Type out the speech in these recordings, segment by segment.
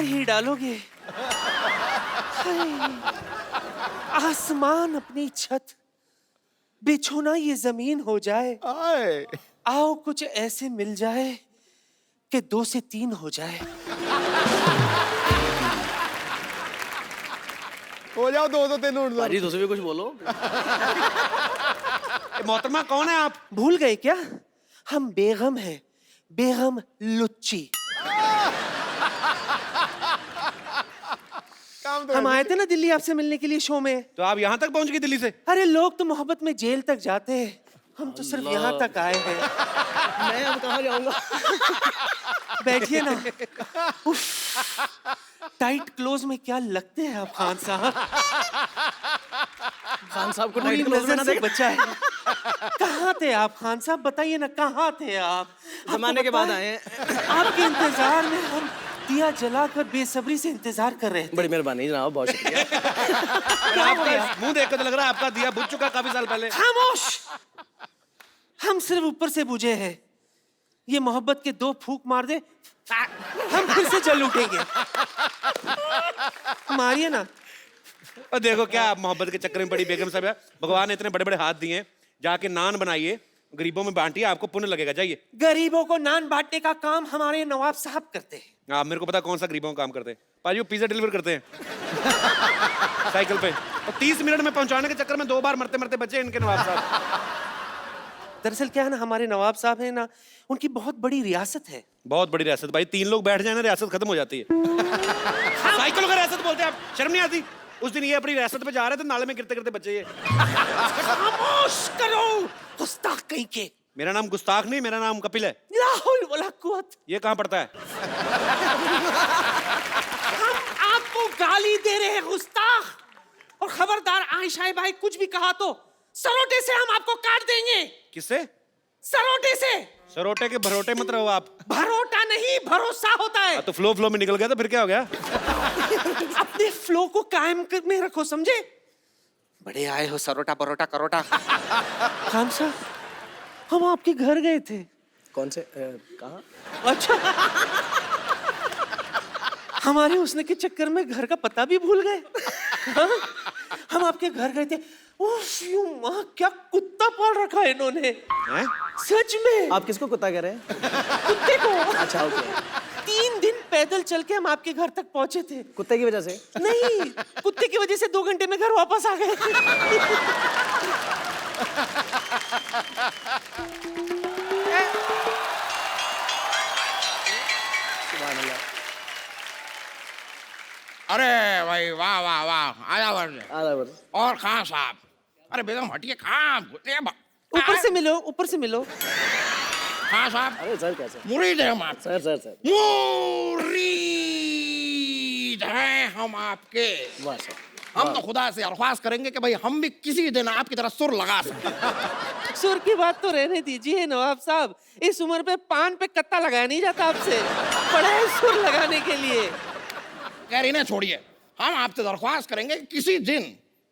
ही डालोगे? हाय, आसमान अपनी छत, बिछो ना ये जमीन हो जाए। आओ कुछ ऐसे मिल जाए कि 2 से 3 हो जाए। हो जाओ 2 तो 3 उड़ जाओ। भाजी दूसरे भी कुछ बोलो। मोहतरमा कौन है आप? भूल गए क्या? हम बेगम हैं, बेगम लुच्ची। हम आए थे ना दिल्ली आपसे मिलने के लिए शो में। तो आप यहाँ तक पहुँच गई दिल्ली से? अरे लोग तो मोहब्बत में जेल तक जाते हैं, हम तो सिर्फ यहाँ तक आए हैं। मैं अब कहाँ जाऊंगा? बैठिए ना। उफ, टाइट क्लोज में क्या लगते हैं आप खान साहब। खान साहब को पूरी टाइट क्लोज में नजर ना से देख। बचा है। कहाँ थे आप खान साहब, बताइए ना कहाँ थे आप? जमाने के आपको बाद पता आए है, हैं। आपके इंतजार में हम दिया जलाकर बेसब्री से इंतजार कर रहे थे। बड़ी मेहरबानी जनाब, बहुत शुक्रिया। आपका मुंह देख कर तो लग रहा है आपका दिया बुझ चुका काफी साल पहले। खामोश। हम सिर्फ ऊपर से बुझे हैं, ये मोहब्बत के 2 फूंक मार दे हम फिर से जल उठेंगे। मारिए ना। और देखो क्या आप मोहब्बत के चक्कर में पड़ी बेगम साहब। भगवान ने इतने बड़े बड़े हाथ दिए, जाके नान बनाइए, गरीबों में बांटिए, आपको पुण्य लगेगा। जाइए। गरीबों को नान बांटने का काम हमारे नवाब साहब करते हैं। आप मेरे को पता कौन सा गरीबों का काम करते हैं। पाजी वो पिज्जा डिलीवर करते हैं साइकिल पे, और 30 मिनट में पहुंचाने के चक्कर में 2 बार मरते मरते बचे इनके नवाब साहब। दरअसल क्या है ना, हमारे नवाब साहब है ना, उनकी बहुत बड़ी रियासत है। बहुत बड़ी रियासत भाई, 3 लोग बैठ जाए ना रियासत खत्म हो जाती है। साइकिलों का रियासत बोलते हैं आप, शर्म नहीं आती? उस दिन ये अपनी रियासत पे जा रहे थे, नाले में गिरते गिरते बचे ये। खामोश करो गुस्ताख कहीं के। मेरा नाम गुस्ताख नहीं, मेरा नाम कपिल है। ला हौल वला कुव्वत। ये कहाँ पड़ता है? हम आपको गाली दे रहे हैं गुस्ताख, और खबरदार आयशा भाई कुछ भी कहा तो सरोटे से हम आपको काट देंगे। किससे? सरोटे से। सरोटे के भरोटे मत रहो आप। भरोटा नहीं, भरोसा होता है। तो फ्लो में निकल गया तो फिर क्या हो गया? अपने फ्लो को कायम में रखो, समझे? बड़े आए हो सरोटा बरोटा करोटा। खान साहब, हम आपके घर गए थे। कौन से कहाँ? अच्छा। हमारे उसने के चक्कर में घर का पता भी भूल गए। हाँ? हम आपके घर गए थे। उफ, यूं माँ, क्या कुत्ता पाल रखा है इन्होंने। हैं? सच में। आप किसको कुत्ता कह रहे हैं? कुत्ते को। अच्छा ओके। 3 दिन पैदल चल के हम आपके घर तक पहुंचे थे। कुत्ते की वजह से? नहीं, कुत्ते की वजह से 2 घंटे में घर वापस आ गए। अरे भाई वाह वाह वाह, आया वर्ष। और कहाँ साहब? अरे बेगम हटिए, कहाँ घुसे? ऊपर से मिलो, ऊपर से मिलो। कहाँ साहब? अरे सर कैसे? मुरीद है हम आप। सर मुरीद हैं हम आपके। वाह सर। हम तो खुदा से अरख्वास्त करेंगे कि भाई हम भी किसी दिन आपकी तरह सुर लगा सकें। सुर की बात तो रहने दीजिए नवाब साहब, इस उम्र पे पान पे कत्ता लगाया नहीं जाता आपसे। पड़ा है सुर लगाने के लिए। कह रही ना, छोड़िए, हम आपसे दरख्वास्त करेंगे कि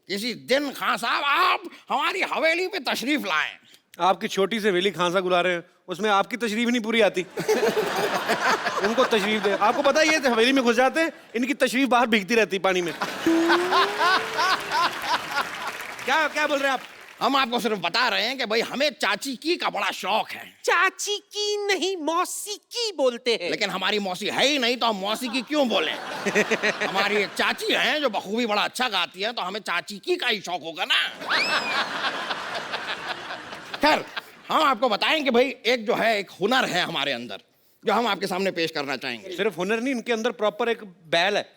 किसी दिन खान साहब आप हमारी हवेली पे तशरीफ लाएं। आपकी छोटी सी हवेली खान सा गुला रहे हैं, उसमें आपकी तशरीफ नहीं पूरी आती। उनको तशरीफ दे। आपको पता है ये हवेली में घुस जाते हैं, इनकी तशरीफ बाहर भीगती रहती पानी में। क्या क्या बोल रहे हैं आप? हम आपको सिर्फ बता रहे हैं कि भाई हमें चाची की का बड़ा शौक है। चाची की नहीं, मौसी की बोलते हैं। लेकिन हमारी मौसी है ही नहीं तो हम मौसी की क्यों बोले? हमारी एक चाची है जो बखूबी बड़ा अच्छा गाती है, तो हमें चाची की का ही शौक होगा ना। खैर, हम आपको बताएं कि भाई एक जो है, एक हुनर है हमारे अंदर जो हम आपके सामने पेश करना चाहेंगे। सिर्फ हुनर नहीं, इनके अंदर प्रॉपर एक बैल है।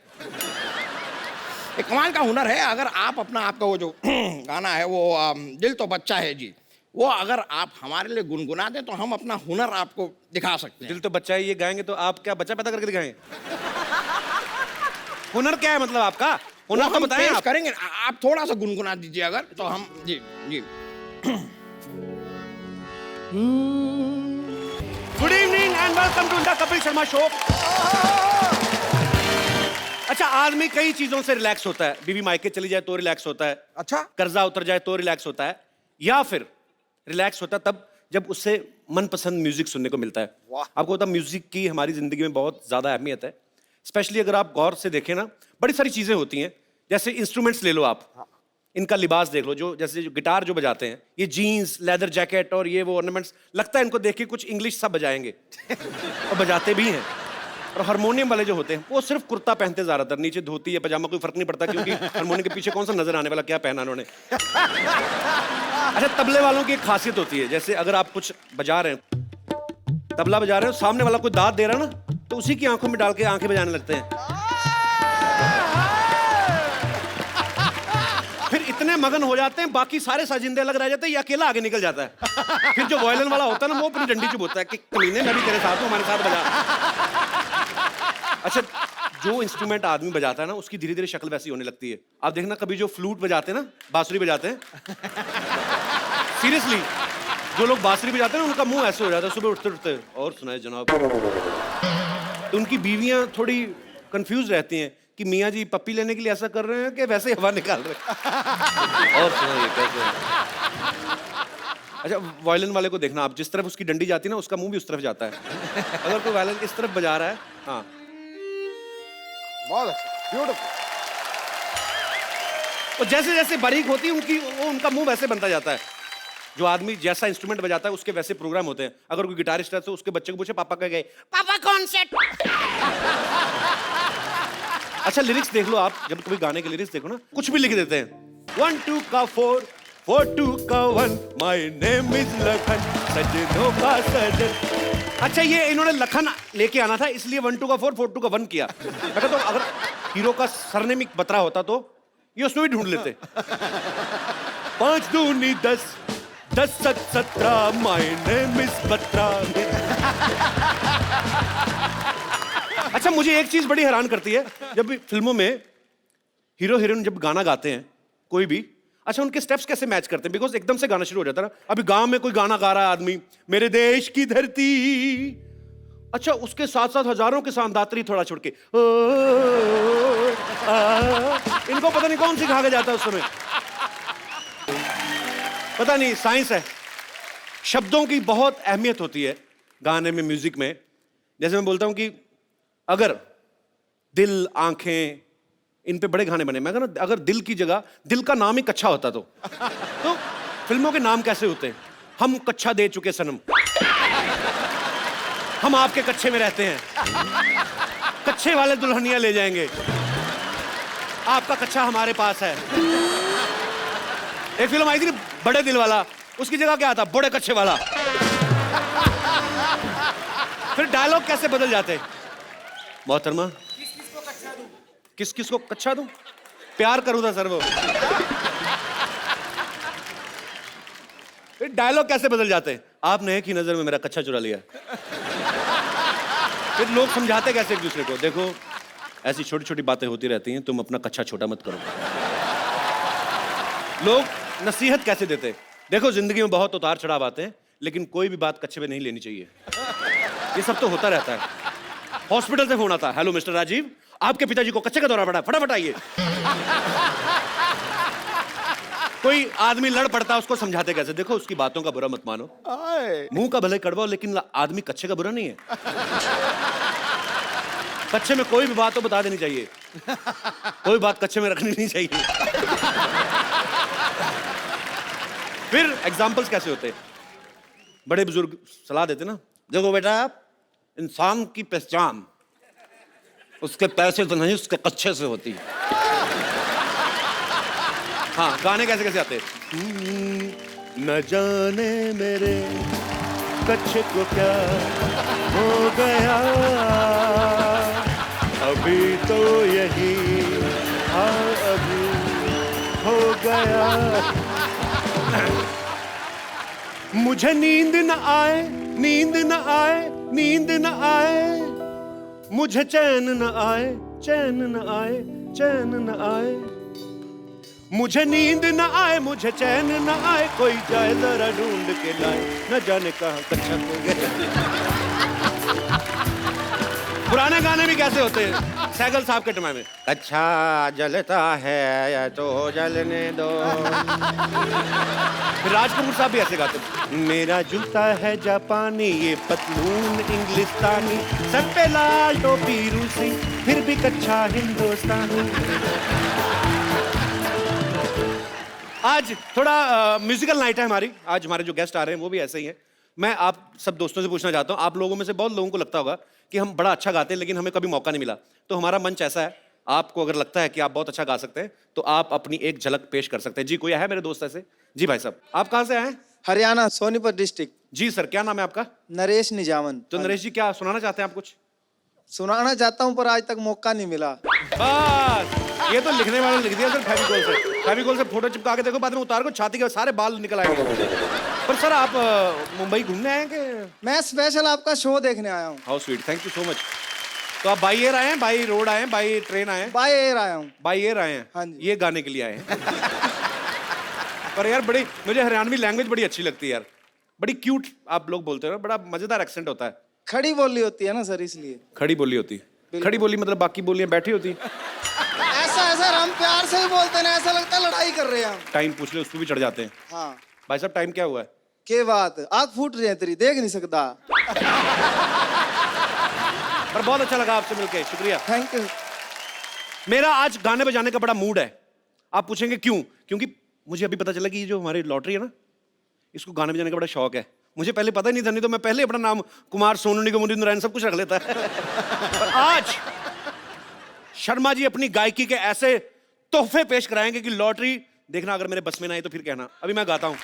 एक कमाल का हुनर है। अगर आप अपना आपका वो जो गाना है वो दिल तो बच्चा है जी, वो अगर आप हमारे लिए गुनगुना दें तो हम अपना हुनर आपको दिखा सकते हैं। दिल तो बच्चा है ये गाएंगे तो आप क्या बच्चा पैदा करके दिखाएंगे? हुनर क्या है मतलब आपका? हुनर तो बताएं आप। करेंगे, आप थोड़ा सा गुनगुना दीजिए अगर, तो हम जी जी। Good evening and welcome to the Kapil Sharma show. अच्छा, आदमी कई चीजों से रिलैक्स होता है। बीवी मायके चली जाए तो रिलैक्स होता है। अच्छा, कर्जा उतर जाए तो रिलैक्स होता है, या फिर रिलैक्स होता है तब जब उससे मनपसंद म्यूजिक सुनने को मिलता है। आपको पता है म्यूजिक की हमारी जिंदगी में बहुत ज्यादा अहमियत है। स्पेशली अगर आप गौर से देखें ना, बड़ी सारी चीजें होती हैं। जैसे इंस्ट्रूमेंट्स ले लो आप, इनका लिबास देख लो, जो जैसे जो गिटार जो बजाते हैं, ये जीन्स, लेदर जैकेट और ये वो ऑर्नामेंट्स, लगता है इनको देख के कुछ इंग्लिश सब बजाएंगे और बजाते भी हैं। और हारमोनियम वाले जो होते हैं वो सिर्फ कुर्ता पहनते ज्यादातर, नीचे धोती या पजामा कोई फर्क नहीं पड़ता, क्योंकि हारमोनियम के पीछे कौन सा नजर आने वाला क्या पहना उन्होंने। अच्छा, तबले वालों की एक खासियत होती है, जैसे अगर आप कुछ बजा रहे हैं, तबला बजा रहे हो, सामने वाला कोई दाद दे रहा है ना, तो उसी की आंखों में डाल के आंखें बजाने लगते हैं। फिर इतने मगन हो जाते हैं, बाकी सारे साजिंदे अलग रह जाते हैं, ये अकेला आगे निकल जाता है। फिर जो वायलिन वाला होता है ना, वो अपनी डंडी चुभोता है कि कमीने, मैं भी तेरे साथ हूं, हमारे साथ बजा। अच्छा, जो इंस्ट्रूमेंट आदमी बजाता है ना, उसकी धीरे धीरे शक्ल वैसी होने लगती है। आप देखना, कभी जो फ्लूट बजाते हैं ना, बांसुरी बजाते हैं, सीरियसली जो लोग बांसुरी बजाते हैं ना, उनका मुंह ऐसे हो जाता है सुबह उठते उठते, और सुनाए जनाब। तो उनकी बीवियां थोड़ी कंफ्यूज रहती हैं कि मियाँ जी पप्पी लेने के लिए ऐसा कर रहे हैं कि वैसे हवा निकाल रहे हैं। और सुनाइए कैसे है। अच्छा, वायलिन वाले को देखना आप, जिस तरफ उसकी डंडी जाती है ना, उसका मुंह भी उस तरफ जाता है। अगर कोई वायलिन इस तरफ बजा रहा है, हाँ, बहुत अच्छा, ब्यूटीफुल। और जैसे जैसे बारीक होती है उनका मुंह वैसे बनता जाता है। जो आदमी जैसा इंस्ट्रूमेंट बजाता है उसके वैसे प्रोग्राम होते हैं। अगर कोई गिटारिस्ट है तो उसके बच्चे को पूछे पापा कह गए, पापा कौन से। अच्छा, लिरिक्स देख लो आप, जब कभी गाने के लिरिक्स देखो ना, कुछ भी लिख देते हैं। 1 2 का 4 4 2 का 1, माय नेम इज लखन, सजनों का सजन। अच्छा, ये इन्होंने लखन लेके आना था, इसलिए 1 2 का 4 4 2 का 1 किया। तो अगर हीरो का सरनेम बत्रा होता तो ये उसमें भी ढूंढ लेते। 5 दूनी 10 10 7 17, माय नेम इज बत्रा। अच्छा, मुझे एक चीज बड़ी हैरान करती है, जब भी फिल्मों में हीरो हीरोइन जब गाना गाते हैं कोई भी, अच्छा उनके स्टेप्स कैसे मैच करते हैं? बिकॉज एकदम से गाना शुरू हो जाता है ना। अभी गांव में कोई गाना गा रहा है आदमी, मेरे देश की धरती, अच्छा उसके साथ साथ हजारों के साथ दातरी थोड़ा छोड़ के इनको पता नहीं कौन सिखा के जाता है उस समय, पता नहीं, साइंस है। शब्दों की बहुत अहमियत होती है गाने में, म्यूजिक में। जैसे मैं बोलता हूं कि अगर दिल, आंखें, इन पे बड़े गाने बने, मैं कहना अगर दिल की जगह दिल का नाम ही कच्चा होता तो फिल्मों के नाम कैसे होते? हम कच्चा दे चुके सनम, हम आपके कच्चे में रहते हैं, कच्चे वाले दुल्हनिया ले जाएंगे, आपका कच्चा हमारे पास है। एक फिल्म आई थी बड़े दिल वाला, उसकी जगह क्या आता? बड़े कच्चे वाला। फिर डायलॉग कैसे बदल जाते? मोहतरमा, किस किस को कच्चा दूं? प्यार करूं था सर वो। फिर डायलॉग कैसे बदल जाते? आपने एक ही नजर में मेरा कच्चा चुरा लिया। फिर लोग समझाते कैसे एक दूसरे को? देखो, ऐसी छोटी छोटी बातें होती रहती हैं, तुम अपना कच्चा छोटा मत करो। लोग नसीहत कैसे देते? देखो, जिंदगी में बहुत उतार चढ़ाव आते हैं, लेकिन कोई भी बात कच्चे में नहीं लेनी चाहिए। ये सब तो होता रहता है। हॉस्पिटल से फोन आता है, हेलो मिस्टर राजीव, आपके पिताजी को कच्चे का दौरा पड़ा, फटाफट आइए। कोई आदमी लड़ पड़ता है, उसको समझाते कैसे? देखो, उसकी बातों का बुरा मत मानो, मुंह का भले कड़वा, लेकिन आदमी कच्चे का बुरा नहीं है। कच्चे में कोई भी बात तो बता देनी चाहिए, कोई बात कच्चे में रखनी नहीं चाहिए। फिर एग्जाम्पल्स कैसे होते? बड़े बुजुर्ग सलाह देते ना, देखो बेटा, इंसान की पहचान उसके पैसे तो नहीं, उसके कच्चे से होती है। हाँ, गाने कैसे कैसे आते? न जाने मेरे कच्चे को क्या हो गया, अभी तो यही अभी हो गया। मुझे नींद न आए, नींद न आए, नींद न आए, मुझे चैन न आए, चैन न आए, चैन न आए, मुझे नींद न आए, मुझे चैन न आए, कोई जाए जरा ढूंढ के लाए, न जाने कहां कच्चा हो गया। पुराने गाने भी कैसे होते हैं? सैगल साहब के समय में। अच्छा जलता है या तो जलने दो। फिर राज कपूर साहब भी ऐसे गाते थे। मेरा जूता है जापानी, ये पतलून इंग्लिस्तानी, सर पे लाल टोपी रूसी, फिर भी कच्चा हिंदुस्तानी। आज थोड़ा म्यूजिकल नाइट है हमारी। आज हमारे जो गेस्ट आ रहे हैं वो भी ऐसे ही हैं। मैं आप सब दोस्तों से पूछना चाहता हूँ, आप लोगों में से बहुत लोगों को लगता होगा कि हम बड़ा अच्छा गाते हैं लेकिन हमें कभी मौका नहीं मिला। तो हमारा मंच ऐसा है, आपको अगर लगता है कि आप बहुत अच्छा गा सकते हैं तो आप अपनी एक झलक पेश कर सकते हैं। जी कोई है मेरे दोस्त ऐसे? जी भाई साहब, आप कहाँ से आए हैं? हरियाणा, सोनीपत डिस्ट्रिक्ट। जी सर, क्या नाम है आपका? नरेश निजामन। तो नरेश जी क्या सुनाना चाहते हैं आप कुछ? सुनाना चाहता हूँ पर आज तक मौका नहीं मिला। बस ये तो लिखने वाले लिख दिया सर, फेविकोल से फोटो चिपका के देखो, बाद में उतार को छाती के सारे बाल निकल आएंगे। पर सर आप मुंबई घूमने आए हैं कि? मैं स्पेशल आपका शो देखने आया हूँ। How sweet, thank you so much. तो आप बाई एयर आए हैं, बाई रोड आए हैं, बाई ट्रेन आए हैं? बाय एयर आया हूँ। बाई एयर आए हैं? हाँ जी। ये गाने के लिए आए हैं। पर यार बड़ी मुझे हरियाणवी लैंग्वेज बड़ी अच्छी लगती है यार, बड़ी क्यूट आप लोग बोलते हो ना, बड़ा मजेदार एक्सेंट होता है। खड़ी बोली होती है ना सर, इसलिए। खड़ी बोली होती है? खड़ी बोली मतलब बाकी बोलियां बैठी होती हैं? ऐसा है सर, हम प्यार से ही बोलते हैं, ऐसा लगता है लड़ाई कर रहे हैं हम। टाइम पूछ ले, उस पर भी चढ़ जाते हैं। हाँ भाई साहब टाइम क्या हुआ है? के बात आग फूट रही है तेरी, देख नहीं सकता। पर बहुत अच्छा लगा आपसे मिलके, शुक्रिया। Thank you. मेरा आज गाने बजाने का बड़ा मूड है। आप पूछेंगे क्यों? क्योंकि मुझे अभी पता चला कि ये जो हमारी लॉटरी है ना, इसको गाने बजाने का बड़ा शौक है। मुझे पहले पता ही नहीं था, नहीं तो मैं पहले अपना नाम कुमार, सोनू निगम, उदित नारायण सब कुछ रख लेता है। पर आज शर्मा जी अपनी गायकी के ऐसे तोहफे पेश कराएंगे कि लॉटरी देखना, अगर मेरे बस में ना आई तो फिर कहना। अभी मैं गाता हूं।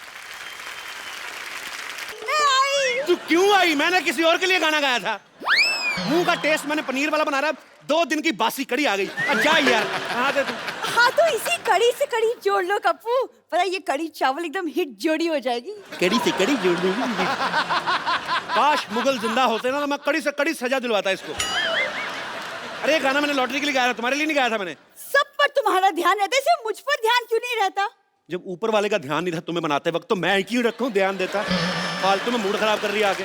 तू क्यों आई? मैंने किसी और के लिए गाना गाया था। मुंह का टेस्ट मैंने पनीर वाला बना रहा, 2 दिन की बासी कड़ी आ गई। अच्छा यार कहाँ थे तू? हाँ तो इसी कड़ी से कड़ी जोड़ लो कप्पू, पता ये कड़ी चावल एकदम हिट जोड़ी हो जाएगी। कड़ी से कड़ी जोड़ दूंगी। काश मुगल जिंदा होते ना तो मैं कड़ी से कड़ी सजा दिलवाता इसको। अरे गाना मैंने लॉटरी के लिए गाया था, तुम्हारे लिए नहीं गाया था मैंने। सब पर तुम्हारा ध्यान रहता है, सिर्फ मुझ पर ध्यान क्यों नहीं रहता? जब ऊपर वाले का ध्यान नहीं था तुम्हें बनाते वक्त, तो मैं क्यों रखूं ध्यान देता? फालतू में मूड खराब कर रही है आके।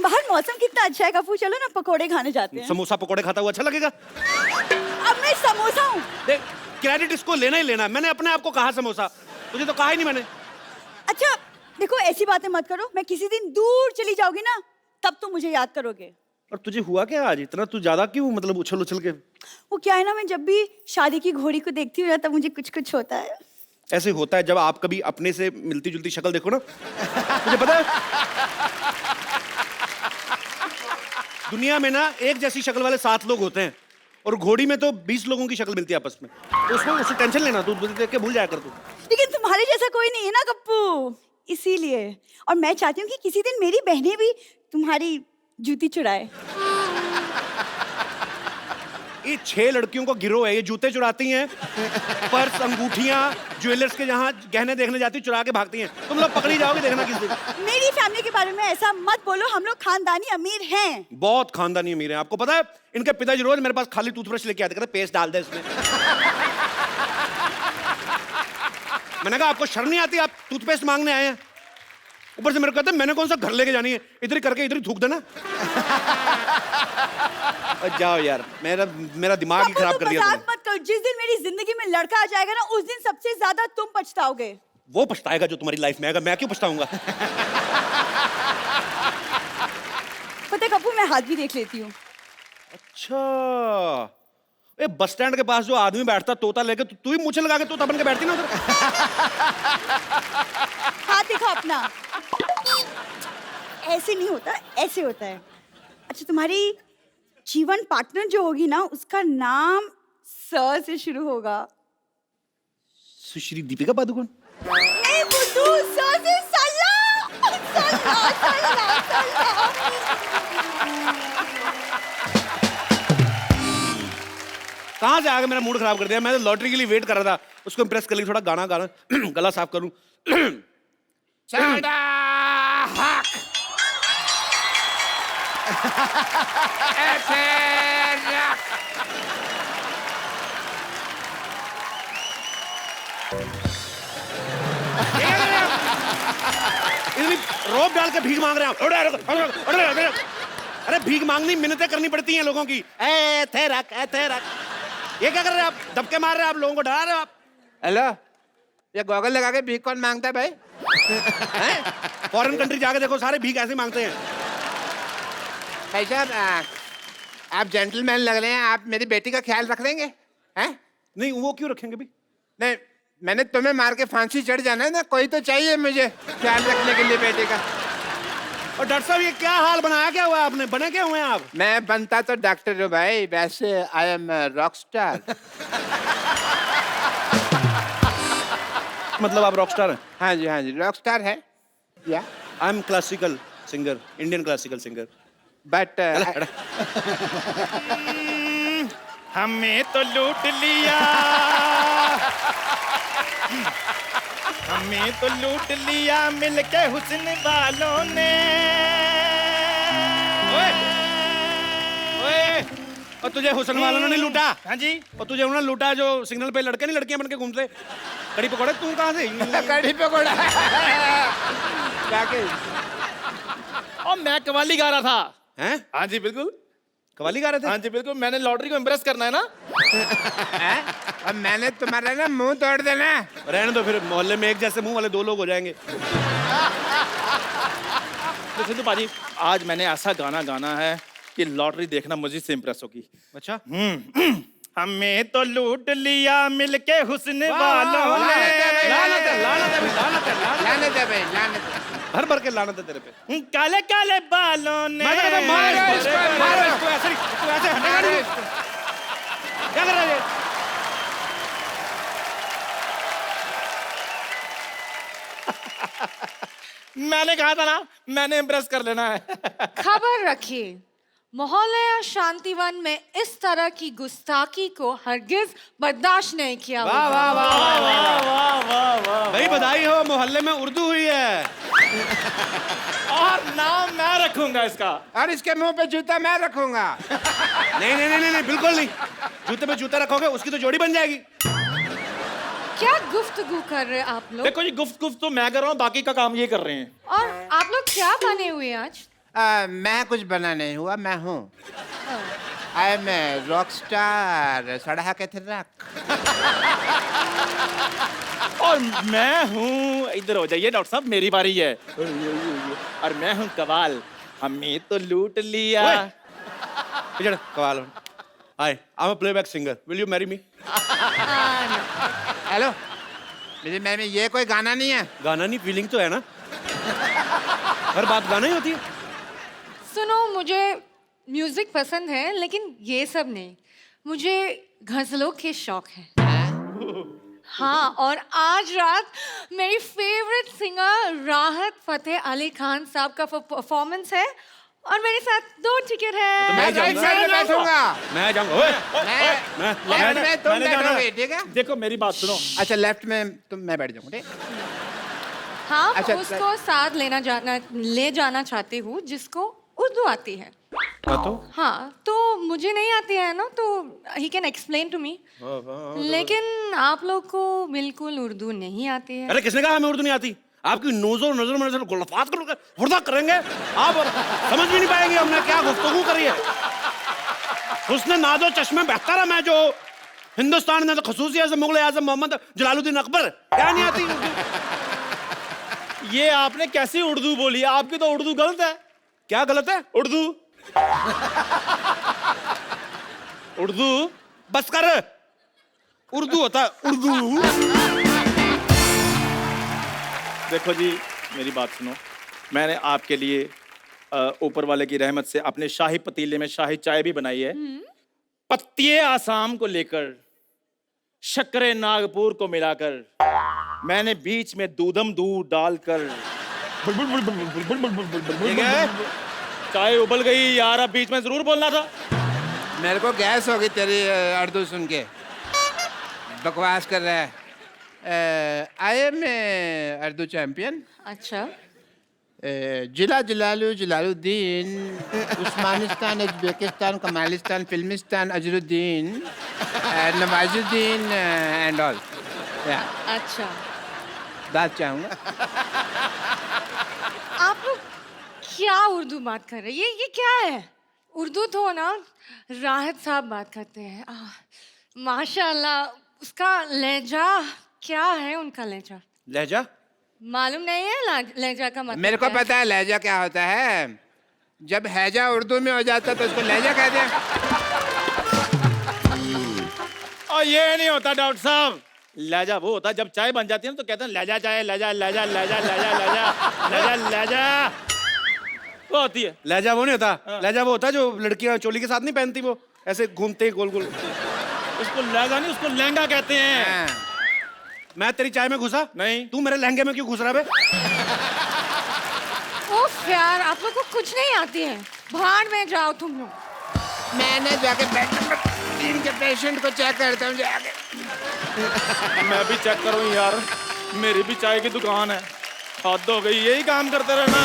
बाहर मौसम कितना अच्छा है कप्पू, चलो ना पकोड़े खाने जाते हैं। समोसा पकोड़े खाता हुआ अच्छा लगेगा? अब मैं समोसा हूँ। देख क्रेडिट इसको लेना ही लेना। मैंने अपने आप को कहा समोसा, तुझे तो कहा ही नहीं मैंने। अच्छा देखो ऐसी बातें मत करो, मैं किसी दिन दूर चली जाऊंगी ना तब तुम मुझे याद करोगे। और तुझे हुआ क्या आज इतना? तू ज्यादा क्यों मतलब उछल उछल के? वो क्या है ना, मैं जब भी शादी की घोड़ी को देखती हूँ ना तब मुझे कुछ कुछ होता है। ऐसे होता है जब आप कभी अपने से मिलती जुलती शक्ल देखो ना। तुझे पता है दुनिया में ना एक जैसी शक्ल वाले 7 लोग होते हैं और घोड़ी में तो 20 लोगों की शक्ल मिलती है आपस में। तो उसमें उससे टेंशन लेना, तू देख के भूल जाया कर तू। लेकिन तुम्हारे जैसा कोई नहीं है ना कप्पू, इसीलिए। और मैं चाहती हूँ कि किसी दिन मेरी बहनें भी तुम्हारी जूती चुराए। ये 6 लड़कियों का गिरोह है, ये जूते चुराती हैं, पर्स, अंगूठियां, ज्वेलर्स के जहां गहने देखने जाती चुरा के भागती हैं। तुम लोग पकड़ी जाओगे देखना किस दिन। मेरी फैमिली के बारे में ऐसा मत बोलो, हम लोग खानदानी अमीर हैं। बहुत खानदानी अमीर हैं। आपको पता है इनके पिताजी रोज मेरे पास खाली टूथब्रश लेके आते, कहते पेस्ट डाल दे इसमें। मैंने कहा आपको शर्म नहीं आती, आप टूथपेस्ट मांगने आए हैं? ऊपर से मेरे को कहते मैंने कौन सा घर लेके जानी है, इधर ही करके इधर ही थूक देना। जाओ यार, मेरा दिमाग ही खराब कर दिया तुमने। मजाक मत करो, जिस दिन मेरी जिंदगी में लड़का आ जाएगा ना उस दिन सबसे ज्यादा तुम पछताओगे। वो पछताएगा जो तुम्हारी लाइफ में आएगा, मैं क्यों पछताऊंगा? पता है कप्पू, मैं हाथ भी देख लेती हूँ। अच्छा ए बस स्टैंड के पास जो आदमी बैठता तोता लेके, तू ही मुझे लगा के तोता बन के बैठती ना उधर। हाथ दिखा अपना। ऐसे नहीं होता, ऐसे होता है। अच्छा तुम्हारी जीवन पार्टनर जो होगी ना उसका नाम स से शुरू होगा। सुश्री दीपिका पादुकोण? नहीं बुद्धू, स से सल्ला। सल्ला, सल्ला, सल्ला। कहाँ से आगे मेरा मूड खराब कर दिया। मैं तो लॉटरी के लिए वेट कर रहा था, उसको इम्प्रेस कर ली, थोड़ा गाना गाना गला साफ करूं। रोब डाल के भीख मांग रहे हैं। अरे भीख मांगनी मिन्नतें करनी पड़ती हैं लोगों की। ए थे रख, ए थे रख। ये क्या कर रहे हैं आप? धक्के मार रहे हैं आप, लोगों को डरा रहे हो आप। हेलो, ये गॉगल लगा के भीख कौन मांगता है भाई? फॉरेन कंट्री जाके देखो, सारे भीख ऐसे मांगते हैं। भाई साहब, आप जेंटलमैन लग रहे हैं, आप मेरी बेटी का ख्याल रख लेंगे? हैं? नहीं, वो क्यों रखेंगे भी? नहीं, मैंने तुम्हें मार के फांसी चढ़ जाना है ना, कोई तो चाहिए मुझे ख्याल रखने के लिए बेटे का। और डॉक्टर साहब, ये क्या हाल बनाया, क्या हुआ आपने? बने क्या हुए हैं आप? मैं बनता तो डॉक्टर हूँ भाई, वैसे आई एम रॉक स्टार। मतलब आप रॉकस्टार हैं? हाँ जी, रॉक स्टार है या I am classical singer, Indian classical singer. But हमें तो लूट लिया, हमें तो लूट लिया मिलके हुस्न वालों ने। ओए, और तुझे हुस्न वालों ने नहीं लूटा? हाँ जी। और तुझे उन्होंने लूटा जो सिग्नल पे लड़के नहीं लड़कियां बन के घूमते? कड़ी पकौड़े, तू कहाँ से? कढ़ी पकौड़ा जाके। और मैं कवाली गा रहा था। हैं? हाँ जी बिल्कुल। कवाली गा रहे थे? हाँ जी बिल्कुल, मैंने लॉटरी को इम्प्रेस करना है ना। अब मैंने तुम्हारा ना मुंह तोड़ देना। रहने दो, फिर मोहल्ले में एक जैसे मुंह वाले 2 लोग हो जाएंगे। तो सिद्धू पाजी, आज मैंने ऐसा गाना गाना है कि लॉटरी देखना मजीद से इम्प्रेस होगी। अच्छा, हमें तो लूट लिया मिलके हुस्न वालों ने। लानत है, लानत है, लानत है, लानत है। लानत है भाई, लानत है। भर भर के लानत है तेरे पे। काले काले बालों ने। मैं कहता हूं, मारो इसको, मारो इसको, ऐसे नहीं, तू ऐसे हटेगा नहीं। क्या कर रहा है ये? मैंने कहा था ना, मैंने इम्प्रेस कर लेना है। खबर रखिए, मोहल्ला शांतिवन में इस तरह की गुस्ताखी को हरगिज बर्दाश्त नहीं किया वाह वाह वाह वाह वाह। वाह वाह वाह। भाई बधाई हो, मोहल्ले में उर्दू हुई है। और नाम मैं रखूंगा इसका। और इसके मुंह पे जूता मैं रखूंगा। नहीं नहीं नहीं नहीं, बिल्कुल नहीं। जूते पे जूता रखोगे, उसकी तो जोड़ी बन जाएगी। क्या गुफ्तगू कर रहे हैं आप लोग? देखो जी, गुफ्त तो मैं कर रहा हूँ, बाकी का काम ये कर रहे हैं। और आप लोग क्या बने हुए हैं आज? मैं कुछ बना नहीं हुआ, मैं हूँ आई एम रॉक स्टार। सड़ा के थे रख। और मैं हूँ, इधर हो जाइए डॉक्टर साहब, मेरी बारी है। और मैं हूँ कवाल, हमें तो लूट लिया। इधर कवाल। Hi, I am a playback singer, will you marry me? Hello, मेरी मैम, ये कोई गाना नहीं है। गाना नहीं, फीलिंग तो है ना। हर बात गाना ही होती है। सुनो, मुझे म्यूजिक पसंद है, लेकिन ये सब नहीं। मुझे गजलों के शौक है। हाँ, और आज रात मेरी फेवरेट सिंगर राहत फतेह अली खान साहब का परफॉर्मेंस है, और मेरे साथ 2 टिकट है। तो मैं राइट साइड में बैठूंगा। मैं जाऊंगा। ओए, लेफ्ट में तुम बैठोगे, ठीक है? देखो मेरी बात सुनो। अच्छा, लेफ्ट में मैं बैठ जाऊंगा, ठीक? हाँ, अच्छा, उसको साथ ले जाना चाहती हूँ जिसको उर्दू आती है। हाँ, तो मुझे नहीं आती है ना, तो he can explain to me. लेकिन आप लोग को बिल्कुल उर्दू नहीं आती है। अरे किसने कहा हमें उर्दू नहीं आती? आपकी नजर नजर में नजर गुलफात करोगे, हुर्दा करेंगे आप, समझ भी नहीं पाएंगे हमने क्या गुफ्तगू करी है। उसने नादो चश्मे बेहतर है, मैं जो हिंदुस्तान में तो खसूसी आज़म मुगल आज़म मोहम्मद जलालुद्दीन अकबर, क्या नहीं आती उर्दू? ये आपने कैसी उर्दू बोली? आपकी तो उर्दू गलत है। क्या गलत है? उर्दू उर्दू बस कर, उर्दू होता है उर्दू। देखो जी, मेरी बात सुनो। मैंने आपके लिए ऊपर वाले की रहमत से अपने शाही पतीले में शाही चाय भी बनाई है। पत्तिये आसाम को लेकर, शक्करे नागपुर को मिलाकर, मैंने बीच में दूधम दूध डालकर, ठीक है? चाय उबल गई यार, अब बीच में जरूर बोलना था। मेरे को गैस होगी तेरी उर्दू सुन के। बकवास कर रहा है। I am Urdu champion. अच्छा, जिला Jalalu Jalaluddin, Usmanistan, Uzbekistan, Kamalistan, Filmistan, Azharuddin, Nawazuddin and all. अच्छा। दाद चाहूँगा। आप लोग क्या उर्दू बात कर रहे हैं? ये क्या है? उर्दू तो ना राहत साहब बात करते हैं। माशाल्लाह, उसका लहजा क्या है? उनका लहजा लहजा मालूम नहीं है? लहजा का मतलब मेरे को क्या है? पता है लहजा क्या होता है। जब हैजा उर्दू में हो जाता तो उसको लहजा कहते हैं। और ये नहीं होता डॉक्टर साहब, लहजा वो होता है जब चाय बन जाती है ना तो कहते हैं लहजा चाय, लहजा लहजा लहजा लहजा लहजा लहजा लहजा, वो होती है। लहजा वो नहीं होता, लहजा वो होता है जो लड़कियां चोली के साथ नहीं पहनती, वो ऐसे घूमते हैं गोल गोल। उसको लहजा नहीं, उसको लहंगा कहते हैं। मैं तेरी चाय में घुसा? नहीं। तू मेरे लहंगे में क्यों घुस रहा है बे? उफ यार, आप लोग को कुछ नहीं आती है। भाड़ में जाओ तुम लोग। मैंने जाके बेड नंबर 3 के पेशेंट को चेक करता हूँ जाके। मैं भी चेक करूँ यार, मेरी भी चाय की दुकान है। हद हो गई, यही काम करते रहना।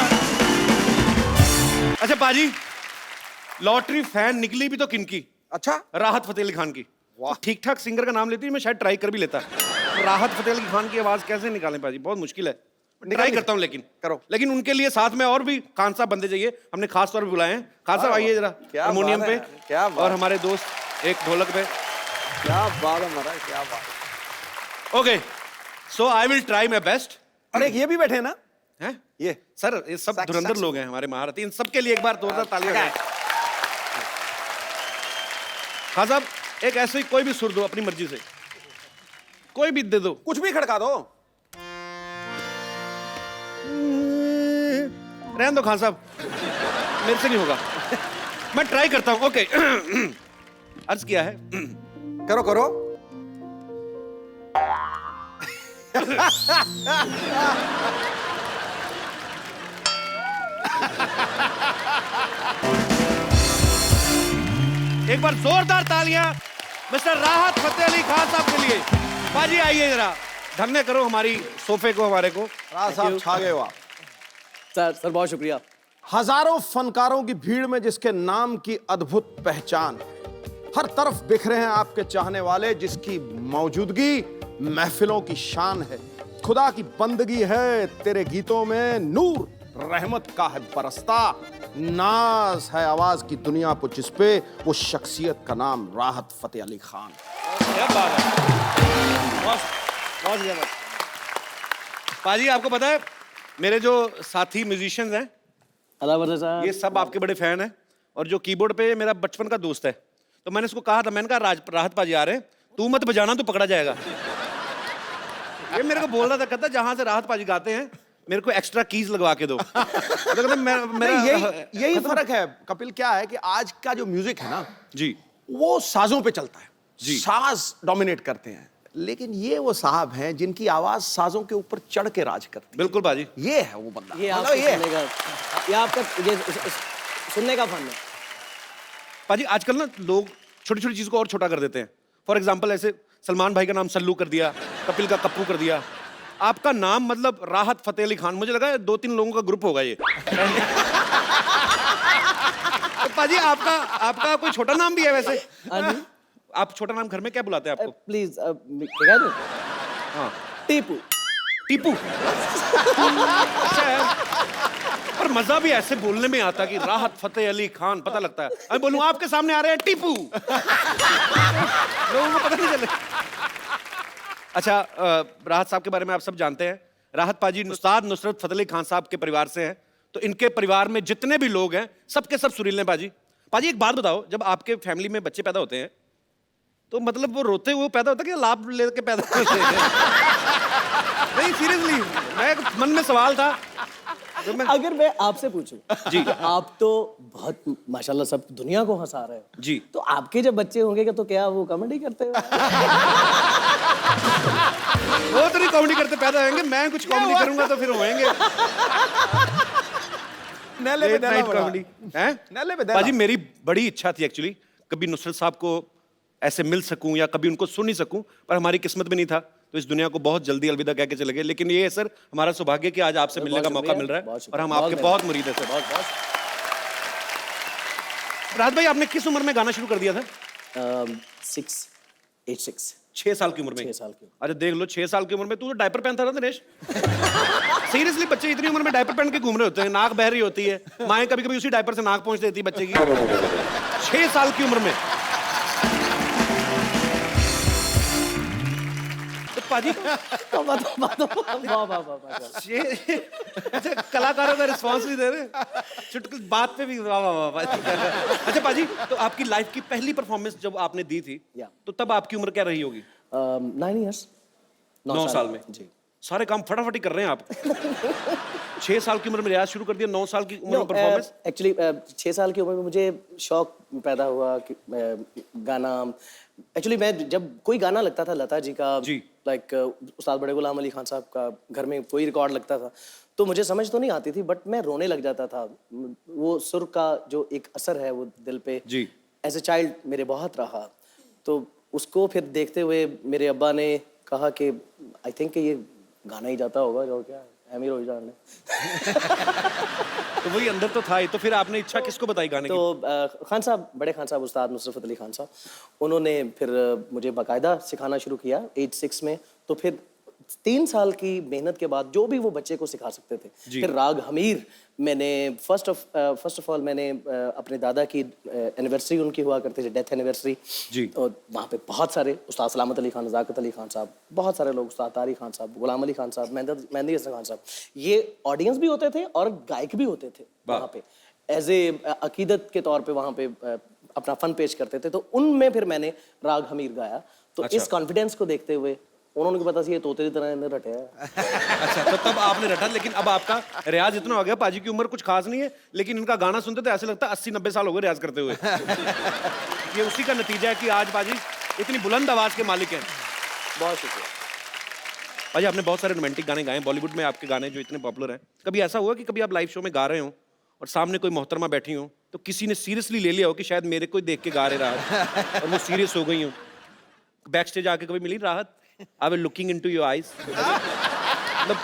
अच्छा पाजी, लॉटरी फैन निकली भी तो किनकी? अच्छा, राहत फतेह अली खान की। ठीक ठाक सिंगर का नाम लेती मैं शायद ट्राई कर भी लेता। राहत फतेह अली खान की आवाज कैसे निकालें पाजी? बहुत मुश्किल है। ट्राई करता हूँ लेकिन करो। लेकिन उनके लिए साथ में और भी खान साहब बंदे चाहिए, हमने खास तौर पे बुलाए हैं। खान साहब आइए जरा हारमोनियम पे। क्या बात और हमारे दोस्त एक ढोलक पे। क्या बात है महाराज, क्या बात। Okay, so I will try my best. और एक ये भी बैठे ना, हैं ये सर, ये सब धुरंधर लोग हैं हमारे महारथी। इन सबके लिए एक बार जोरदार तालियां बजाएं। खान साहब एक ऐसे ही कोई भी सुर दो अपनी मर्जी से, कोई भी दे दो। कुछ भी खड़का दो। रहने दो खान साहब, मेरे से नहीं होगा। मैं ट्राई करता हूं। ओके, अर्ज किया है। करो करो। एक बार जोरदार तालियां मिस्टर राहत फतेह अली खान साहब के लिए। बाजी आइए जरा, धन्य करो हमारी सोफे को, हमारे को। राज साहब छा गए हो आप। सर बहुत शुक्रिया। हजारों फनकारों की भीड़ में जिसके नाम की अद्भुत पहचान, हर तरफ बिखरे हैं आपके चाहने वाले, जिसकी मौजूदगी महफिलों की शान है। खुदा की बंदगी है तेरे गीतों में, नूर रहमत का है बरसता, नाज है आवाज की दुनिया को जिसपे, वो शख्सियत का नाम राहत फतेह अली खान। क्या बात है, बहुत जबरदस्त। पाजी आपको पता है मेरे जो साथी म्यूजिशियंस हैं साहब ये सब आपके बड़े फैन हैं, और जो कीबोर्ड पे मेरा बचपन का दोस्त है, तो मैंने उसको कहा था, मैंने कहा राहत पाजी आ रहे हैं, तू मत बजाना तो पकड़ा जाएगा। ये मेरे को बोल रहा था, कहता जहां से राहत पाजी गाते हैं मेरे को एक्स्ट्रा कीज लगवा के दो। तो मेरा यही फर्क है कपिल, क्या है कि आज का जो म्यूजिक है ना जी, वो साजों पे चलता है जी। साज डोमिनेट करते हैं, लेकिन ये वो साहब हैं जिनकी आवाज साजों के ऊपर चढ़ के राज करती है। बिल्कुल बाजी, ये है वो बंदा, ये मतलब आपका सुनने का, ये आपका ये सुनने का फन है। पाजी आजकल ना लोग छोटी छोटी चीज को और छोटा कर देते हैं। फॉर एग्जाम्पल ऐसे सलमान भाई का नाम सल्लू कर दिया, कपिल का कप्पू कर दिया, आपका नाम मतलब राहत फतेह अली खान, मुझे लगा 2-3 लोगों का ग्रुप होगा ये। तो पाजी आपका कोई छोटा नाम भी है वैसे? आप छोटा नाम घर में क्या बुलाते हैं आपको? प्लीज क्या दूं? हाँ, टीपू। टीपू। अच्छा है, पर मजा भी ऐसे बोलने में आता कि राहत फतेह अली खान, पता लगता है। मैं बोलूं आपके सामने आ रहे हैं टीपू, लोगों को पता नहीं चले। अच्छा, राहत साहब के बारे में आप सब जानते हैं। राहत पाजी उस्ताद नुसरत फतेह अली खान साहब के परिवार से हैं, तो इनके परिवार में जितने भी लोग हैं सबके सब सुरीले हैं। पाजी एक बात बताओ, जब आपके फैमिली में बच्चे पैदा होते हैं तो मतलब वो रोते हुए पैदा होता है कि लाभ लेके पैदा होते हैं? नहीं सीरियसली, मैं मन में सवाल था। तो अगर मैं आपसे पूछूं जी, आप तो बहुत माशाल्लाह सब दुनिया को हंसा रहे हो जी, तो आपके जब बच्चे होंगे तो क्या वो कॉमेडी करते हो? वो तो नहीं कॉमेडी करते पैदा होंगे, मैं कुछ कॉमेडी करूंगा तो फिर होंगे। नेले पे कॉमेडी हैं? पाजी मेरी बड़ी इच्छा थी एक्चुअली, कभी नुसरत साहब को ऐसे मिल सकूं या कभी उनको सुन नहीं सकूं, पर हमारी किस्मत में नहीं था, तो इस दुनिया को बहुत जल्दी अलविदा कह के चले गए। लेकिन ये है सर हमारा सौभाग्य कि आज आपसे मिलने का मौका मिल रहा है, और हम आपके बहुत मुरीद हैं सर। राहत भाई, आपने किस उम्र में गाना शुरू कर दिया था? 6 एज 6। 6 साल की उम्र में? 6 साल की। अच्छा देख लो, 6 साल की उम्र में तू तो डायपर पहनता था दिनेश। सीरियसली बच्चे इतनी उम्र में डायपर पहन के घूम रहे होते हैं, नाक बह रही होती है, माएँ कभी कभी उसी डायपर से नाक पहुंच देती है बच्चे की। 6 साल की उम्र में। तो पाजी वाह वाह वाह। अच्छा कलाकारों का रिस्पॉन्स भी दे रहे, चुटकुल बात पे भी वाह वाह वाह वाह। अच्छा पाजी, तो आपकी लाइफ की पहली परफॉर्मेंस जब आपने दी थी, तो तब आपकी उम्र क्या रही होगी? 9 years। 9 साल में? जी। सारे काम फटाफटी कर रहे हैं आप। 6 साल की उम्र में रियाज शुरू कर दिया, 9 साल की उम्र में परफॉर्मेंस? एक्चुअली 6 साल की उम्र में मुझे शौक पैदा हुआ कि गाना। एक्चुअली मैं जब कोई गाना लगता था लता जी का, लाइक उस्ताद बड़े गुलाम अली खान साहब का, घर में कोई रिकॉर्ड लगता था, तो मुझे समझ तो नहीं आती थी, बट मैं रोने लग जाता था। वो सुर का जो एक असर है वो दिल पे एज ए चाइल्ड मेरे बहुत रहा। तो उसको फिर देखते हुए मेरे अब्बा ने कहा कि आई थिंक ये गाना ही जाता होगा, जो क्या अमीर हो जाने। तो वही अंदर तो था ही। तो फिर आपने इच्छा किसको बताई गाने की? तो खान साहब, बड़े खान साहब, उस्ताद नुसरत अली खान साहब, उन्होंने फिर मुझे बाकायदा सिखाना शुरू किया एज 6 में। तो फिर 3 साल की मेहनत के बाद जो भी वो बच्चे को सिखा सकते थे, फिर राग हमीर मैंने फर्स्ट ऑफ ऑल मैंने अपने दादा की एनिवर्सरी उनकी हुआ करती थी, डेथ एनिवर्सरी जी, और वहाँ पे बहुत सारे उस्ताद सलामत अली खान, नज़ाकत अली खान साहब, बहुत सारे लोग, उस्ताद तारी खान साहब, गुलाम अली खान साहब, मेहंदी हसन खान साहब, ये ऑडियंस भी होते थे और गायक भी होते थे वहाँ पे, एज ए अकीदत के तौर पे वहाँ पे अपना फन पेश करते थे। तो उनमें फिर मैंने राग हमीर गाया। तो इस कॉन्फिडेंस को देखते हुए उन्होंने को पता सी ये तोते की तरह इन्हें रटे है। अच्छा, तो तब आपने रटा, लेकिन अब आपका रियाज इतना हो गया, पाजी की उम्र कुछ खास नहीं है, लेकिन इनका गाना सुनते तो ऐसे लगता है 80-90 साल हो गए रियाज करते हुए। ये उसी का नतीजा है कि आज पाजी इतनी बुलंद आवाज के मालिक हैं। बहुत शुक्रिया पाजी। आपने बहुत सारे रोमांटिक गाने गाए बॉलीवुड में, आपके गाने जो इतने पॉपुलर हैं। कभी ऐसा हुआ कि कभी आप लाइव शो में गा रहे हो और सामने कोई मोहतरमा बैठी हो, तो किसी ने सीरियसली ले लिया हो कि शायद मेरे को देख के गा रहे राहत और वो सीरियस हो गई हो? बैक स्टेज आके कभी मिली राहत? I was looking into your eyes. मतलब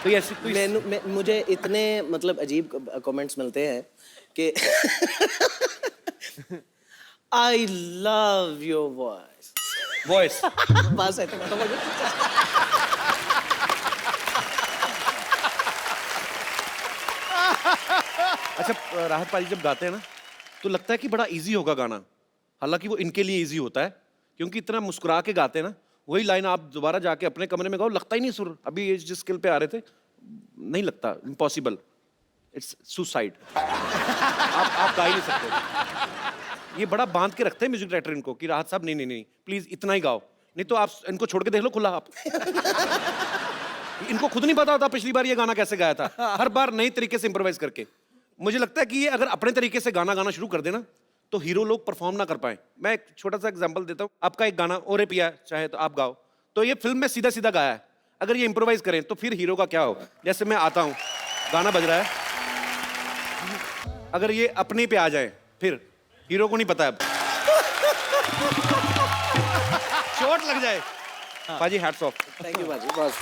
कोई ऐसी कोई मुझे इतने मतलब अजीब कमेंट्स मिलते हैं कि I love your voice. Voice. बस ऐसे खत्म हो गया। अच्छा राहत पाजी जब गाते हैं ना तो लगता है कि बड़ा इजी होगा गाना, हालांकि वो इनके लिए इजी होता है क्योंकि इतना मुस्कुरा के गाते हैं ना। वही लाइन आप दोबारा जाके अपने कमरे में गाओ, लगता ही नहीं सुर। अभी ये जिस स्किल पे आ रहे थे नहीं लगता, इम्पॉसिबल, इट्स सुसाइड। आप गा ही नहीं सकते। ये बड़ा बांध के रखते हैं म्यूजिक डायरेक्टर इनको कि राहत साहब नहीं प्लीज इतना ही गाओ, नहीं तो आप इनको छोड़ के देख लो खुला। आप इनको खुद नहीं पता होता पिछली बार ये गाना कैसे गाया था, हर बार नई तरीके से इंप्रोवाइज करके। मुझे लगता है कि ये अगर अपने तरीके से गाना शुरू कर देना तो हीरो लोग परफॉर्म ना कर पाए। मैं एक छोटा सा एग्जांपल देता हूँ। आपका एक गाना ओरे पिया चाहे तो आप गाओ, तो ये फिल्म में सीधा सीधा गाया है, अगर ये इंप्रोवाइज करें तो फिर हीरो का क्या हो? जैसे मैं आता हूँ, गाना बज रहा है, अगर ये अपने पे आ जाए फिर हीरो को नहीं पता अब, चोट लग जाए। पाजी हैट्स ऑफ। थैंक यू पाजी। बस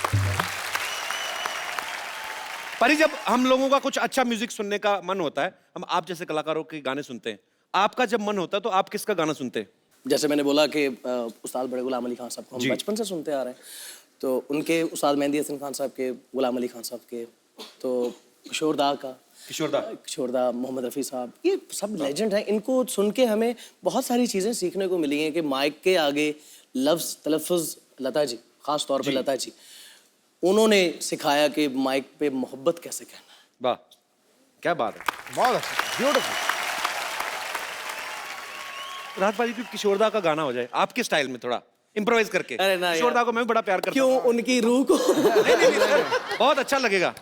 परी, जब हम लोगों का कुछ अच्छा म्यूजिक सुनने का मन होता है, हम आप जैसे कलाकारों के गाने सुनते हैं, आपका जब मन होता है तो आप किसका गाना सुनते हैं? जैसे मैंने बोला कि उस्ताद बड़े गुलाम अली खान साहब को हम बचपन से सुनते आ रहे हैं, तो उनके उस्ताद मेहंदी हसन खान साहब के, गुलाम अली खान साहब के, तो किशोरदा, मोहम्मद रफ़ी साहब, ये सब लेजेंड हैं। इनको सुन के हमें बहुत सारी चीज़ें सीखने को मिली हैं कि माइक के आगे लफ्ज़ तलफ़ुज़, लता जी ख़ास तौर पे लता जी, उन्होंने सिखाया कि माइक पे मोहब्बत कैसे कहना है। वाह, क्या बात है, बहुत अच्छा, ब्यूटीफुल। राहत पाजी किशोरदा का गाना हो जाए आपके स्टाइल में, थोड़ा इम्प्रोवाइज करके। अरे ना किशोरदा को मैं भी बड़ा प्यार करता हूं। क्यों? उनकी रूह को नहीं, बहुत अच्छा लगेगा,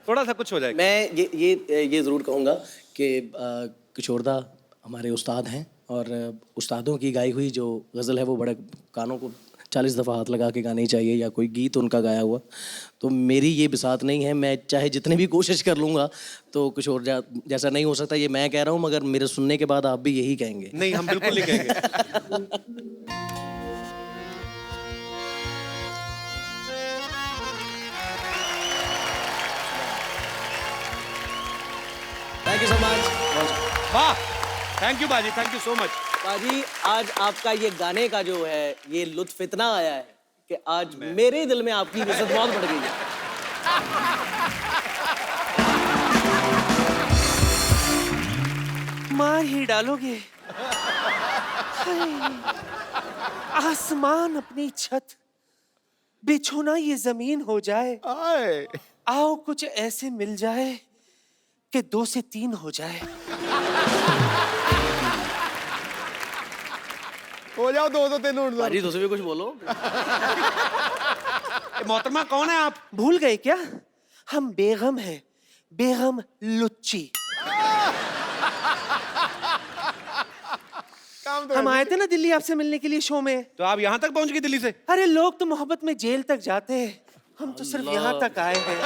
थोड़ा सा कुछ हो जाएगा। मैं ये ज़रूर कहूँगा कि किशोरदा हमारे उस्ताद हैं और उस्तादों की गाई हुई जो गज़ल है वो बड़े कानों को 40 दफ़ा हाथ लगा के गानी चाहिए, या कोई गीत उनका गाया हुआ। तो मेरी ये बिसात नहीं है, मैं चाहे जितनी भी कोशिश कर लूँगा तो किशोर जैसा नहीं हो सकता, ये मैं कह रहा हूँ, मगर मेरे सुनने के बाद आप भी यही कहेंगे। नहीं, हम बिल्कुल नहीं कहेंगे। Thank you so much. वाह, थैंक यू बाजी, थैंक यू सो मच। पाजी आज आपका ये गाने का जो है ये लुत्फ इतना आया है कि आज मेरे दिल में आपकी इज्जत बहुत बढ़ गई है। मार ही डालोगे। हाय, आसमान अपनी छत, बिछो ना ये जमीन हो जाए। आओ कुछ ऐसे मिल जाए कि 2 से 3 हो जाए। हो जाओ 2 से 3 उड़ जाओ। पाजी तुझसे भी कुछ बोलो। मोहतरमा कौन है आप? भूल गए क्या? हम बेगम हैं, बेगम लुच्ची। हम आए थे ना दिल्ली आपसे मिलने के लिए शो में। तो आप यहाँ तक पहुँच गए दिल्ली से? अरे लोग तो मोहब्बत में जेल तक जाते हैं, हम तो सिर्फ यहाँ तक आए हैं।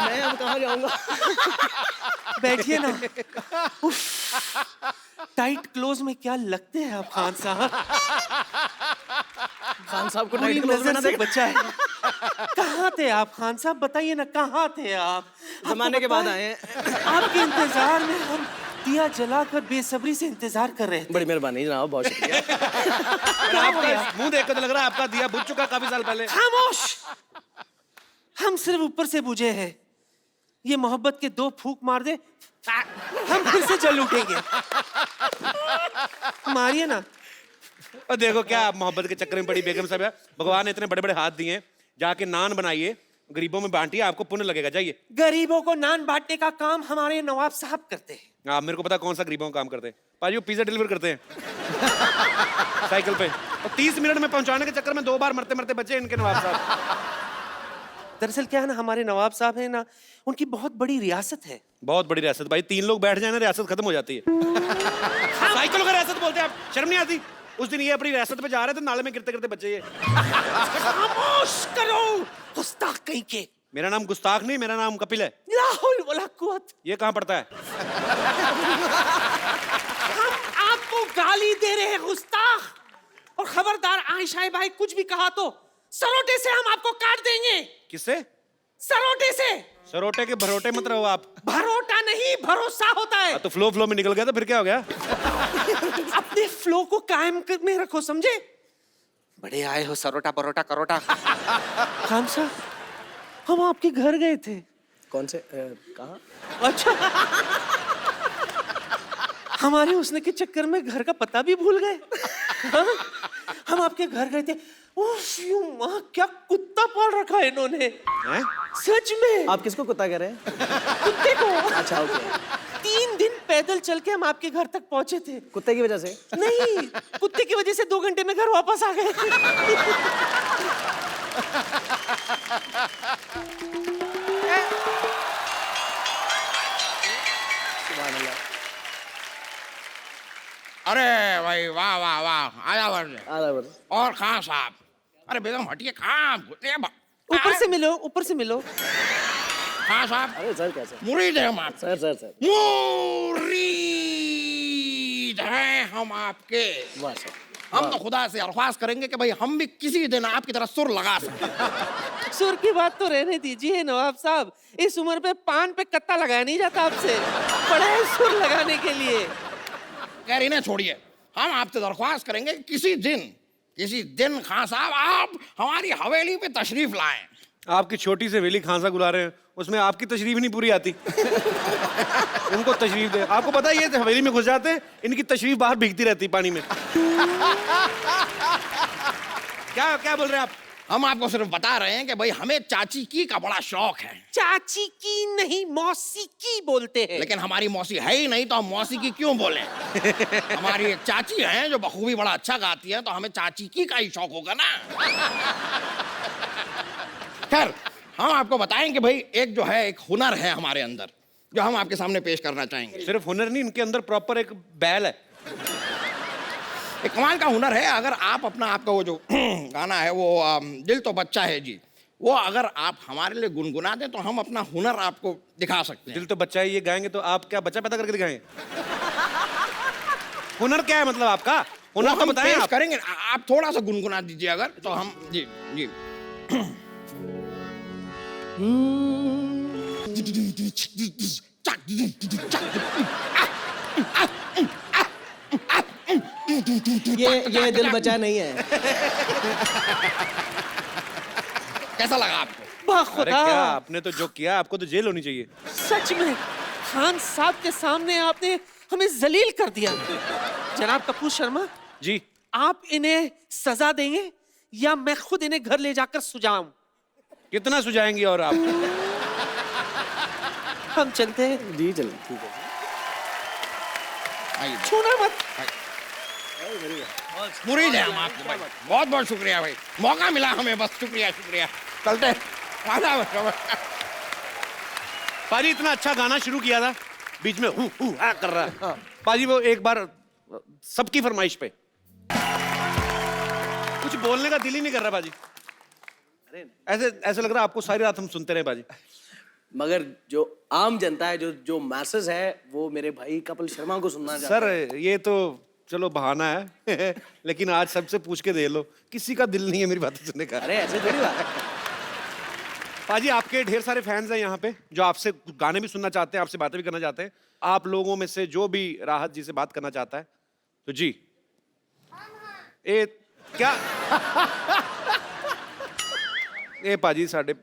मैं अब कहाँ जाऊंगा? बैठिए ना। उफ, टाइट क्लोज में क्या लगते हैं आप खान साहब। खान साहब को पूरी टाइट क्लोज में ना नजर से देख। बचा है। कहाँ थे आप खान साहब, बताइए ना कहाँ थे आप? जमाने के बाद आपको आए हैं। पता है, आपके इंतजार में हम दिया जलाकर बेसब्री से इंतजार कर रहे थे। बड़ी मेहरबानी जनाब, बहुत शुक्रिया। आपका मुंह देखकर तो लग रहा है आपका दिया बुझ चुका काफी साल पहले। खामोश, हम सिर्फ ऊपर से बुझे हैं। ये मोहब्बत के 2 फूंक मार दे, हम फिर से जल उठेंगे। मारिए ना। और देखो क्या आप मोहब्बत के चक्कर में पड़ी बेगम साहब। भगवान ने इतने बड़े बड़े हाथ दिए हैं, जाके नान बनाइए, गरीबों में बांटिए, आपको पुण्य लगेगा। जाइए। गरीबों को नान बांटने का काम हमारे नवाब साहब करते हैं। आप मेरे को पता कौन सा गरीबों का काम करते हैं। पाजी वो पिज्जा डिलीवर करते हैं साइकिल पे, और 30 मिनट में पहुंचाने के चक्कर में 2 बार मरते मरते बचे इनके नवाब साहब। दरअसल क्या है ना, हमारे नवाब साहब है ना, उनकी बहुत बड़ी रियासत है। बहुत बड़ी रियासत भाई, 3 लोग बैठ जाए ना रियासत खत्म हो जाती है। साइकिलों का रियासत बोलते हैं आप, शर्म नहीं आती? उस दिन ये अपनी रियासत पे जा रहे थे, नाले में गिरते गिरते बचे ये। खामोश करो गुस्ताख कहीं के। मेरा नाम गुस्ताख नहीं, मेरा नाम कपिल है। ला हौल वला कुव्वत। ये कहाँ पड़ता है? हम आपको गाली दे रहे हैं गुस्ताख, और खबरदार आयशा भाई कुछ भी कहा तो सरोटे से हम आपको काट देंगे। किससे? सरोटे से। सरोटे के भरोटे मत रहो आप। भरोटा नहीं, भरोसा होता है। तो फ्लो में निकल गया तो फिर क्या हो गया? अपने फ्लो को कायम में रखो, समझे? बड़े आए हो सरोटा परोटा करोटा। खान साहब, हम आपके घर गए थे। कौन से कहाँ? अच्छा, हमारे उसने के चक्कर में घर का पता भी भूल गए। हाँ? हम आपके घर गए थे। उफ, यूं माँ, क्या कुत्ता पाल रखा है इन्होंने। हैं? सच में। आप किसको कुत्ता कह रहे हैं? कुत्ते को। अच्छा ओके। 3 दिन पैदल चल के हम आपके घर तक पहुंचे थे। कुत्ते की वजह से? नहीं, कुत्ते की वजह से 2 घंटे में घर वापस आ गए। अरे भाई वाह वाह वाह, आया वर्ष। और खान साहब, अरे बेगम हटिए, कहाँ ऊपर से मिलो, ऊपर से मिलो। खान साहब, अरे सर कैसे? मुरीद है हम आपके। सर मुरीद हैं हम आपके। वाह सर। हम तो खुदा से अरख्वास्त करेंगे कि भाई हम भी किसी दिन आपकी तरह सुर लगा सकें। सुर की बात तो रहने दीजिए नवाब साहब, इस उम्र पे पान पे कत्ता लगाया नहीं जाता आपसे। बड़ा है सुर लगाने के लिए। खैर इन्हें छोड़िए, हम आपसे दरख्वास्त करेंगे कि किसी दिन खान साहब आप हमारी हवेली पे तशरीफ लाएं। आपकी छोटी से हवेली खांसा गुला रहे हैं, उसमें आपकी तशरीफ नहीं पूरी आती। उनको तशरीफ दे। आपको पता है ये हवेली में घुस जाते हैं, इनकी तशरीफ बाहर भीगती रहती पानी में। क्या क्या बोल रहे हैं आप? हम आपको सिर्फ बता रहे हैं कि भाई हमें चाची की का बड़ा शौक है। चाची की नहीं, मौसी की बोलते हैं। लेकिन हमारी मौसी है ही नहीं तो हम मौसी की क्यों बोले? हमारी एक चाची है जो बखूबी बड़ा अच्छा गाती है, तो हमें चाची की का ही शौक होगा ना। खैर हम आपको बताएं कि भाई एक जो है एक हुनर है हमारे अंदर, जो हम आपके सामने पेश करना चाहेंगे। सिर्फ हुनर नहीं, इनके अंदर प्रॉपर एक बैल है। एक कमाल का हुनर है। अगर आप अपना आपका वो जो गाना है वो दिल तो बच्चा है जी, वो अगर आप हमारे लिए गुनगुना दें तो हम अपना हुनर आपको दिखा सकते हैं। दिल तो बच्चा है ये गाएंगे तो आप क्या बच्चा पैदा करके दिखाएंगे? हुनर क्या है मतलब आपका? हुनर तो हम बताएं पेश आप। करेंगे, आप थोड़ा सा गुनगुना दीजिए अगर, तो हम जी जी। ये दिल बचा नहीं है। कैसा लगा आपको? वाह अरे खुदा, क्या आपने तो जो किया, आपको तो जेल होनी चाहिए। सच में खान साहब के सामने आपने हमें जलील कर दिया। जनाब कपूर शर्मा, जी आप इन्हें सजा देंगे या मैं खुद इन्हें घर ले जाकर सुझाऊं? कितना सुझाएंगे और आप? हम चलते हैं। जी चलो ठीक है। आइए, छूना मत। मुरीद है हम आपके भाई। बहुत बहुत शुक्रिया भाई, मौका मिला हमें, बस शुक्रिया शुक्रिया। चलते हैं। पाजी इतना अच्छा गाना शुरू किया था, बीच में हूँ कर रहा है। पाजी वो एक बार सबकी फरमाइश पे कुछ बोलने का दिल ही नहीं कर रहा पाजी। ऐसे ऐसे लग रहा है आपको सारी रात हम सुनते रहे पाजी। मगर जो आम जनता है, जो मैसेज है, वो मेरे भाई कपिल शर्मा को सुनना चाहता है। सर ये तो चलो बहाना है लेकिन आज सबसे पूछ के दे लो, किसी का दिल नहीं है मेरी बातें सुनने का। अरे ऐसे थोड़ी बात है। पाजी आपके ढेर सारे फैंस हैं यहाँ पे जो आपसे गाने भी सुनना चाहते हैं, आपसे बातें भी करना चाहते हैं। आप लोगों में से जो भी राहत जी से बात करना चाहता है तो जी। ए क्या ए पाजी साढ़े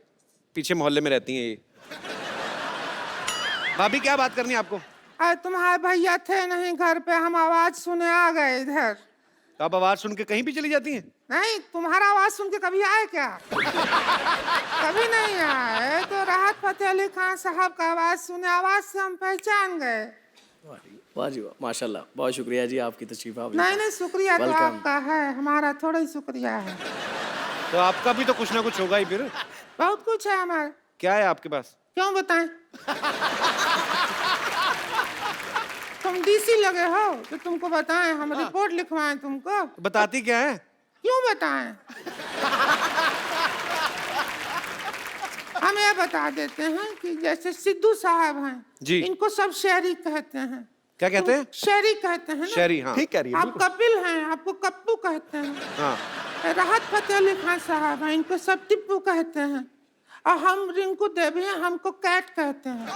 पीछे मोहल्ले में रहती हैं ये। भाभी क्या बात करनी है आपको? अरे तुम्हारे भैया थे नहीं घर पे, हम आवाज सुने आ गए इधर। तो आप आवाज सुन के कहीं भी चली जाती हैं? नहीं, तुम्हारा आवाज सुन के कभी आए क्या? कभी नहीं आए। तो राहत फतेह अली खान साहब का आवाज सुने, आवाज से हम पहचान गए। वाह जी वाह, माशाल्लाह, बहुत शुक्रिया जी आपकी तशरीफ आवरी। नहीं शुक्रिया तो Welcome। आपका है, हमारा थोड़ा ही शुक्रिया है। तो आपका भी तो कुछ ना कुछ होगा ही फिर। बहुत कुछ है हमारा। क्या है आपके पास? क्यों बताएं? तुम डीसी लगे हो तो तुमको बताएं, हम रिपोर्ट लिखवाएं तुमको? बताती क्या है? क्यों बताएं? हम ये बता देते हैं कि जैसे सिद्धू साहब हैं जी। इनको सब शहरी कहते हैं। क्या कहते हैं? शहरी कहते हैं ना? शहरी, हाँ। ठीक कह रही है, आप कपिल हैं, आपको कप्पू कहते हैं। हाँ। राहत फतेह अली खान साहब हैं, इनको सब टिप्पू कहते हैं। और हम रिंकू देवी हैं, हमको कैट कहते हैं।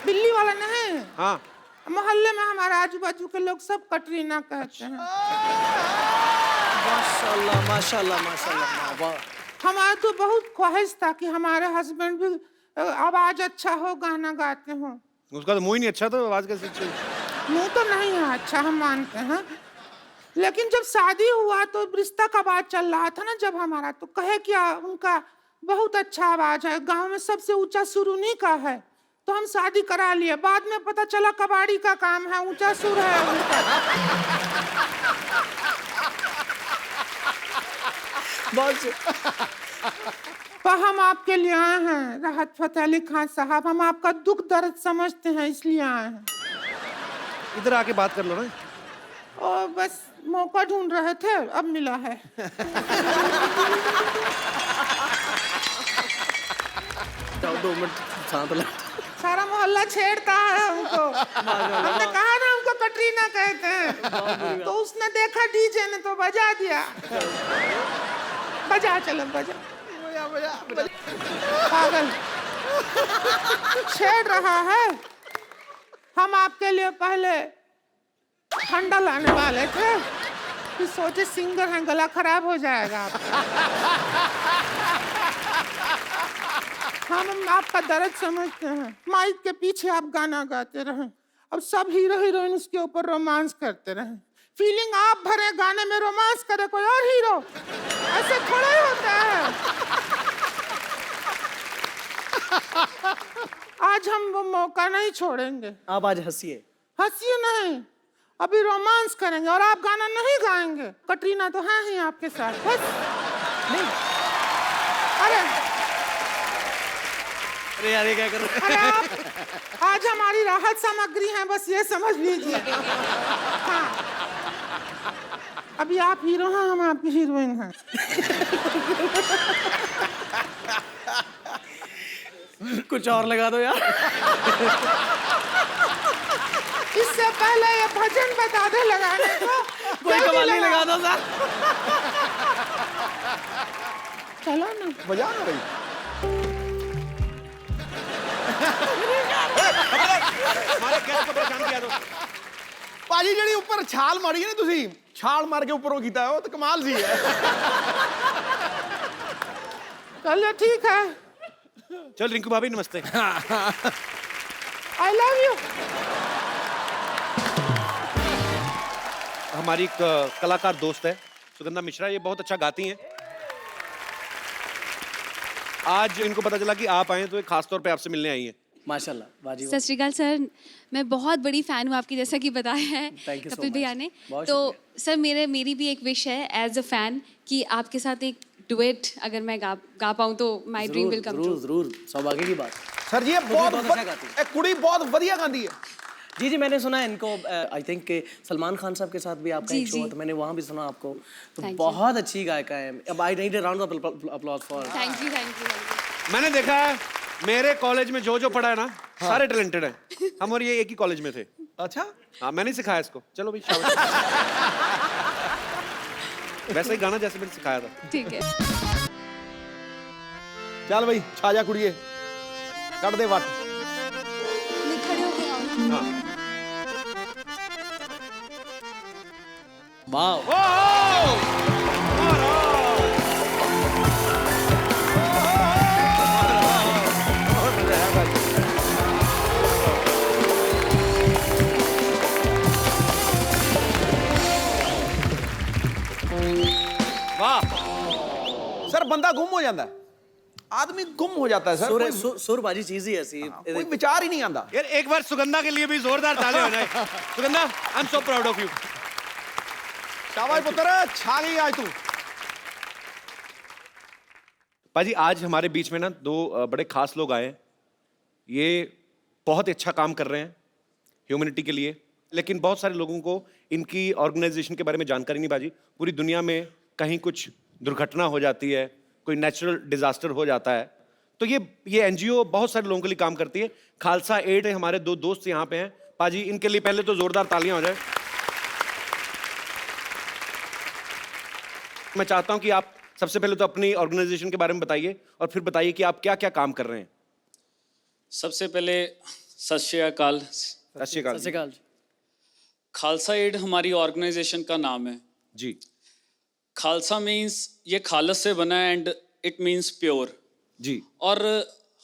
बिल्ली वाला नहीं। हाँ। मोहल्ले में हमारे आजू बाजू के लोग सब कटरीना कहते हैं। माशाल्लाह माशाल्लाह माशाल्लाह, वाह। हमारा तो बहुत ख्वाहिश था कि हमारे हस्बैंड भी आवाज अच्छा हो, गाना गाते हो। उसका तो मुंह ही नहीं अच्छा, तो आवाज कैसे अच्छी? मुंह तो नहीं है अच्छा, हम मानते हैं। लेकिन जब शादी हुआ तो रिश्ता का बात चल रहा था ना जब हमारा, तो कहे क्या उनका बहुत अच्छा आवाज है, गांव में सबसे ऊंचा सुर उन्हीं का है। तो हम शादी करा लिए। बाद में पता चला कबाड़ी का काम है, ऊंचा सुर है उनका। तो हम आपके लिए आए हैं राहत फतेह अली खान साहब, हम आपका दुख दर्द समझते हैं इसलिए आए हैं। इधर आके बात कर लो ना। और बस मौका ढूंढ रहे थे, अब मिला है। दो मिनट शांत लो। सारा मोहल्ला छेड़ता है हमको। हमने कहा ना हमको कटरीना कहते हैं, तो उसने देखा डीजे ने तो बजा दिया। बजा चलो बजा। पागल छेड़ रहा है। हम आपके लिए पहले ठंडा लाने वाले थे, फिर सोचे सिंगर हैं, गला खराब हो जाएगा आपका। हम आपका दर्द समझते हैं। माइक के पीछे आप गाना गाते रहें, अब सब हीरो हीरोइन उसके ऊपर रोमांस करते रहें। फीलिंग आप भरे गाने में रोमांस करे कोई और हीरो, ऐसे थोड़ा ही होता है। आज हम वो मौका नहीं छोड़ेंगे। आप आज हंसिए। हंसिए नहीं, अभी रोमांस करेंगे और आप गाना नहीं गाएंगे। कटरीना तो है ही आपके साथ, बस नहीं। अरे अरे यार ये क्या कर रहे अरे आप आज हमारी राहत सामग्री है, बस ये समझ लीजिए। हाँ, अभी आप हीरो हैं, हम आपकी हीरोइन हैं। कुछ और लगा दो यार। इससे पहले ये भजन बता दे लगाने को। कोई कवाली लगा दो सर। चलो ना, बजा ना भाई। हमारे गेस्ट को परेशान किया तो। ਭਾਜੀ ਜਿਹੜੀ ਉੱਪਰ ਛਾਲ ਮਾਰੀ ਹੈ ਨਾ ਤੁਸੀਂ ਛਾਲ ਮਾਰ ਕੇ ਉੱਪਰੋਂ ਕੀਤਾ ਉਹ ਤਾਂ ਕਮਾਲ ਸੀ ਹੈ चलो ठीक है, चल रिंकू भाभी नमस्ते। I love you. हमारी एक कलाकार दोस्त है सुगंधा मिश्रा, ये बहुत अच्छा गाती हैं। आज इनको पता चला कि आप आए तो ये खास तौर पे आपसे मिलने आई हैं। माशाल्लाह, वाजी सत श्रीकाल सर, मैं बहुत बड़ी फ़ैन हूँ आपकी, जैसा कि बताया है Thank you so कपिल भैया much. ने। बहुत तो सर मेरी भी एक विश है एज अ फ़ैन कि आपके साथ एक डुएट अगर मैं गा पाऊँ तो my dream will come true. जरूर सौभाग्य की बात। सर जी ये बहुत बहुत अच्छा गाती है। ਇਹ ਕੁੜੀ ਬਹੁਤ ਵਧੀਆ ਗਾਉਂਦੀ ਹੈ जी जी, मैंने सुना है इनको, आई थिंक के सलमान खान साहब के साथ भी आपका जी, एक शो जी। है, तो मैंने वहाँ भी सुना आपको। तो Thank you. बहुत अच्छी गायिका है। अब I need a round of applause for. Thank you. मैंने देखा है मेरे कॉलेज में जो पढ़ा है ना सारे टैलेंटेड हैं। हम और ये एक ही कॉलेज में थे। अच्छा हाँ मैंने सिखाया इसको। चलो भाई शाबाश। वैसे ही गाना जैसे मैंने सिखाया था। ठीक है। ਚੱਲ ਬਈ ਛਾ ਜਾ ਕੁੜੀਏ ਕੱਢ ਦੇ ਵੱਟ मैं खड़े हो गया हूँ। हाँ। वाह, वाह सर बंदा गुम हो जाता है आदमी गुम हो जाता है सर सुर बाजी चीज ही ऐसी है। कोई विचार ही नहीं आता यार एक बार सुगंधा के लिए भी जोरदार ताली हो जाए। Sugandha I am so proud of you. शाबाश पुत्र छा गई आज तू पाजी आज हमारे बीच में ना दो बड़े खास लोग आए हैं। ये बहुत ही अच्छा काम कर रहे हैं ह्यूमैनिटी के लिए, लेकिन बहुत सारे लोगों को इनकी ऑर्गेनाइजेशन के बारे में जानकारी नहीं बाजी। पूरी दुनिया में कहीं कुछ दुर्घटना हो जाती है, कोई नेचुरल डिजास्टर हो जाता है, तो ये एनजीओ बहुत सारे लोगों के लिए काम करती है। खालसा एड है, हमारे दो दोस्त यहाँ पे हैं पाजी, इनके लिए पहले तो जोरदार तालियां हो जाए। मैं चाहता हूं कि आप सबसे पहले तो अपनी ऑर्गेनाइजेशन के बारे में बताइए और फिर बताइए कि आप क्या क्या काम कर रहे हैं। सबसे पहले सत श्री अकाल। सत श्री अकाल। सत श्री अकाल। खालसा एड हमारी ऑर्गेनाइजेशन का नाम है जी। खालसा मीन्स ये खालस से बना है एंड इट मीन्स प्योर जी। और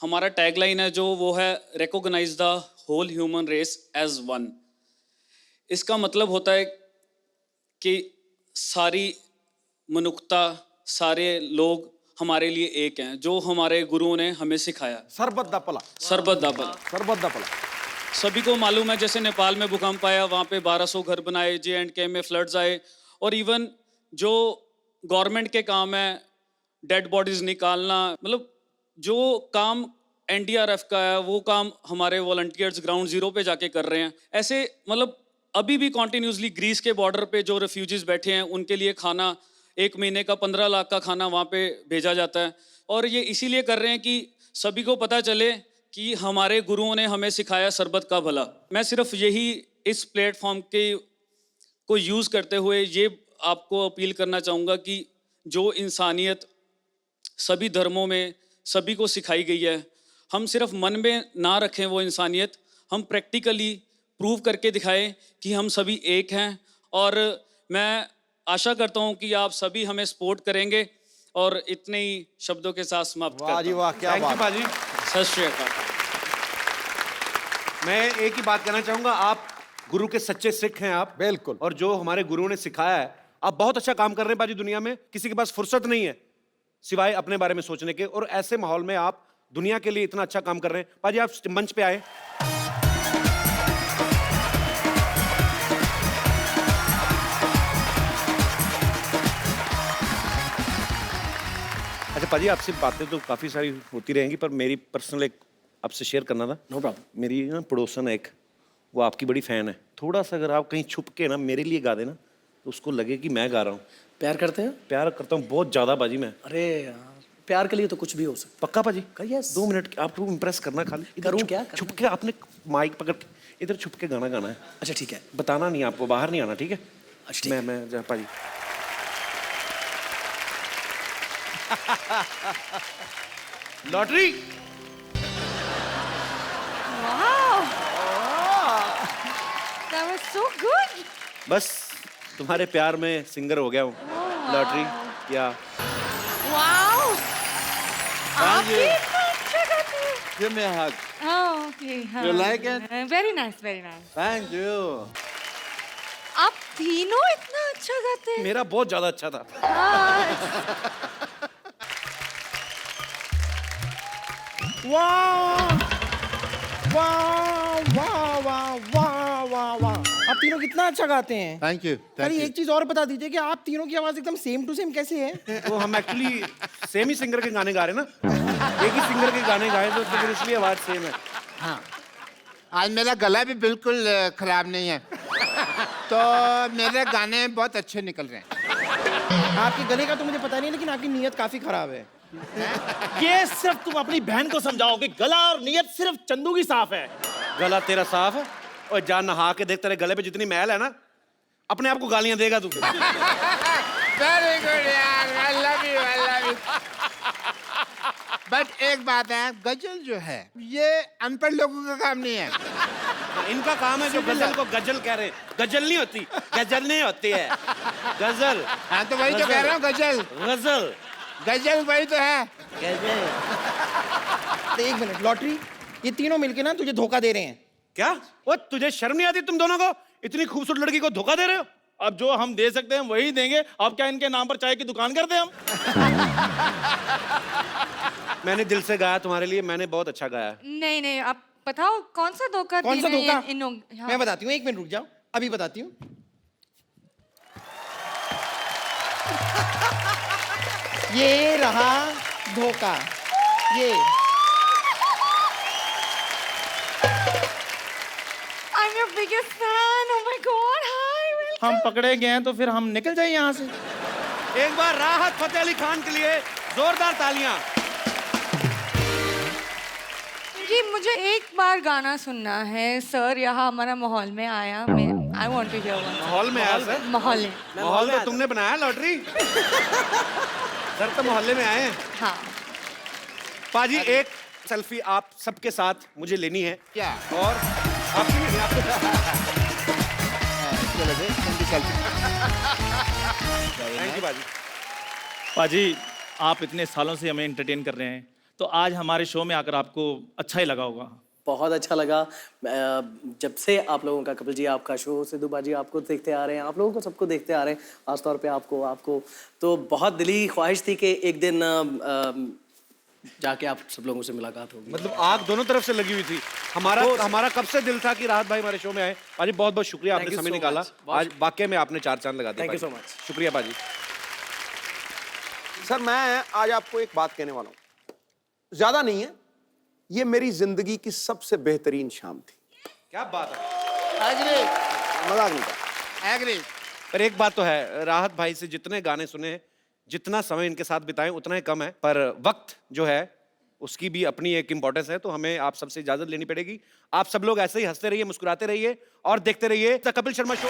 हमारा टैगलाइन है जो वो है recognise the whole human race as one. इसका मतलब होता है कि सारी मनुष्यता, सारे लोग हमारे लिए एक हैं, जो हमारे गुरुओं ने हमें सिखाया। सरबत दा भला। सरबत दा भला। सरबत दा भला। सभी को मालूम है, जैसे नेपाल में भूकंप आया, वहाँ पे 1200 घर बनाए, JNK में फ्लड्स आए, और इवन जो गवर्नमेंट के काम है डेड बॉडीज निकालना, मतलब जो काम NDRF का है वो काम हमारे वॉलंटियर्स ग्राउंड जीरो पे जाके कर रहे हैं। ऐसे मतलब अभी भी कॉन्टिन्यूसली ग्रीस के बॉर्डर पे जो रेफ्यूजीज बैठे हैं उनके लिए खाना, 1 महीने का 15 लाख का खाना वहाँ पे भेजा जाता है। और ये इसीलिए कर रहे हैं कि सभी को पता चले कि हमारे गुरुओं ने हमें सिखाया सरबत का भला। मैं सिर्फ यही इस प्लेटफॉर्म के को यूज़ करते हुए ये आपको अपील करना चाहूँगा कि जो इंसानियत सभी धर्मों में सभी को सिखाई गई है, हम सिर्फ मन में ना रखें वो इंसानियत, हम प्रैक्टिकली प्रूव करके दिखाएं कि हम सभी एक हैं। और मैं आशा करता हूं कि आप सभी हमें सपोर्ट करेंगे और इतने ही शब्दों के साथ समाप्त करता हूं। वाह जी वाह, क्या बात। थैंक यू सत श्री अकाल। मैं एक ही बात कहना चाहूंगा, आप गुरु के सच्चे सिख हैं आप। बिल्कुल। और जो हमारे गुरुओं ने सिखाया है, आप बहुत अच्छा काम कर रहे हैं बाजी। दुनिया में किसी के पास फुर्सत नहीं है सिवाय अपने बारे में सोचने के, और ऐसे माहौल में आप दुनिया के लिए इतना अच्छा काम कर रहे हैं। बाजी आप मंच पे आए। अच्छा पाजी, आपसे बातें तो काफी सारी होती रहेंगी, पर मेरी पर्सनल एक आपसे शेयर करना था। No problem. मेरी ना पड़ोसन है एक, वो आपकी बड़ी फैन है। थोड़ा सा अगर आप कहीं छुप के ना मेरे लिए गा देना तो उसको लगे कि मैं गा रहा हूँ। प्यार करते हैं? प्यार करता हूँ बहुत ज्यादा बाजी मैं। अरे यार, प्यार के लिए तो कुछ भी हो सकता। पक्का बाजी? यस। 2 मिनट आपको इम्प्रेस करना, खाली करूँ क्या? छुप के आपने माइक पकड़ के इधर छुप के गाना गाना है। अच्छा ठीक है। बताना नहीं आपको, बाहर नहीं आना, ठीक है? अच्छा मैं पाजी। Lottery. That was so good. बस तुम्हारे प्यार में सिंगर हो गया हूँ। लॉटरी या Wow. आप you. भी इतना अच्छा गाते हैं। Give me a hug. Oh, okay. हाँ. You like it? Very nice, very nice. Thank you. आप तीनों इतना अच्छा गाते हैं। मेरा बहुत ज्यादा अच्छा था। हाँ। वाह वाह वाह वाह वाह वाह वाह, आप तीनों कितना अच्छा गाते हैं। Thank you. अरे Thank you. एक चीज और बता दीजिए कि आप तीनों की आवाज एकदम सेम टू सेम कैसे है? वो हम एक्चुअली सेम ही सिंगर के गाने गा रहे हैं ना, एक ही सिंगर के गाने गाए तो फिर इसलिए आवाज सेम है। हाँ, आज मेरा गला भी बिल्कुल खराब नहीं है, तो मेरे गाने बहुत अच्छे निकल रहे हैं। आपके गले का तो मुझे पता नहीं, लेकिन आपकी नीयत काफी खराब है। ये सिर्फ तुम अपनी बहन को समझाओ कि गला और नियत सिर्फ चंदू की साफ है। गला तेरा साफ है और जा नहा के देख, तेरे गले पे जितनी मैल है ना, अपने आप को गालियां देगा तू। वेरी गुड यार, I love you, I love you. But एक बात है, गजल जो है ये अनपढ़ लोगों का काम नहीं है। इनका काम है जो गजल को गजल कह रहे हैं। गजल नहीं होती, गजल नहीं होती है, गजल। हाँ तो वही तो कह रहा हूँ, गजल गजल गजल वही तो है। तो एक मिनट, लॉटरी, ये तीनों मिलके ना तुझे धोखा दे रहे हैं। क्या? वो तुझे शर्म नहीं आती तुम दोनों को? इतनी खूबसूरत लड़की को धोखा दे रहे हो? अब जो हम दे सकते हैं वही देंगे। अब क्या इनके नाम पर चाय की दुकान कर दें हम? मैंने दिल से गाया तुम्हारे लिए, मैंने बहुत अच्छा गाया। नहीं नहीं, आप बताओ कौन सा धोखा कौन सा दे रहे हैं धोखा? इन लोग? हाँ। मैं बताती हूँ, एक मिनट रुक जाओ, अभी बताती हूँ। ये रहा धोखा, ये। I'm your biggest fan. Oh my God. Hi. Welcome. हम पकड़े गए हैं तो फिर हम निकल जाए यहाँ से। एक बार राहत फतेह अली खान के लिए जोरदार तालियां। जी मुझे एक बार गाना सुनना है सर, यहाँ हमारा माहौल में आया। मैं I want to hear one. माहौल में आया सर? माहौल में। माहौल तो तुमने बनाया लॉटरी। सर तो मोहल्ले में आए हैं। हाँ। पाजी एक सेल्फी आप सबके साथ मुझे लेनी है। क्या? और आपकी नहीं, आपको चलो भाई, जल्दी सेल्फी। थैंक यू पाजी। पाजी, आप इतने सालों से हमें एंटरटेन कर रहे हैं, तो आज हमारे शो में आकर आपको अच्छा ही लगा होगा। बहुत अच्छा लगा। जब से आप लोगों का, कपिल जी आपका शो, सिद्धू बाजी आपको देखते आ रहे हैं, आप लोगों को सबको देखते आ रहे हैं, खासतौर पे आपको तो बहुत दिली ख्वाहिश थी कि एक दिन जाके आप सब लोगों से मुलाकात होगी। मतलब आग दोनों तरफ से लगी हुई थी। हमारा कब से दिल था कि राहत भाई हमारे शो में आए। पाजी बहुत बहुत शुक्रिया, आपने समय निकाला। आज वाकई में आपने 4 चांद लगा दिए। Thank you so much. शुक्रिया पाजी। सर मैं आज आपको एक बात कहने वाला हूं, ज्यादा नहीं है, ये मेरी जिंदगी की सबसे बेहतरीन शाम थी। क्या बात है? एग्री, मजाक नहीं था। एग्री। पर एक बात तो है, राहत भाई से जितने गाने सुने, जितना समय इनके साथ बिताएं उतना ही कम है। पर वक्त जो है उसकी भी अपनी एक इंपॉर्टेंस है, तो हमें आप सबसे इजाजत लेनी पड़ेगी। आप सब लोग ऐसे ही हंसते रहिए, मुस्कुराते रहिए और देखते रहिए द कपिल शर्मा शो।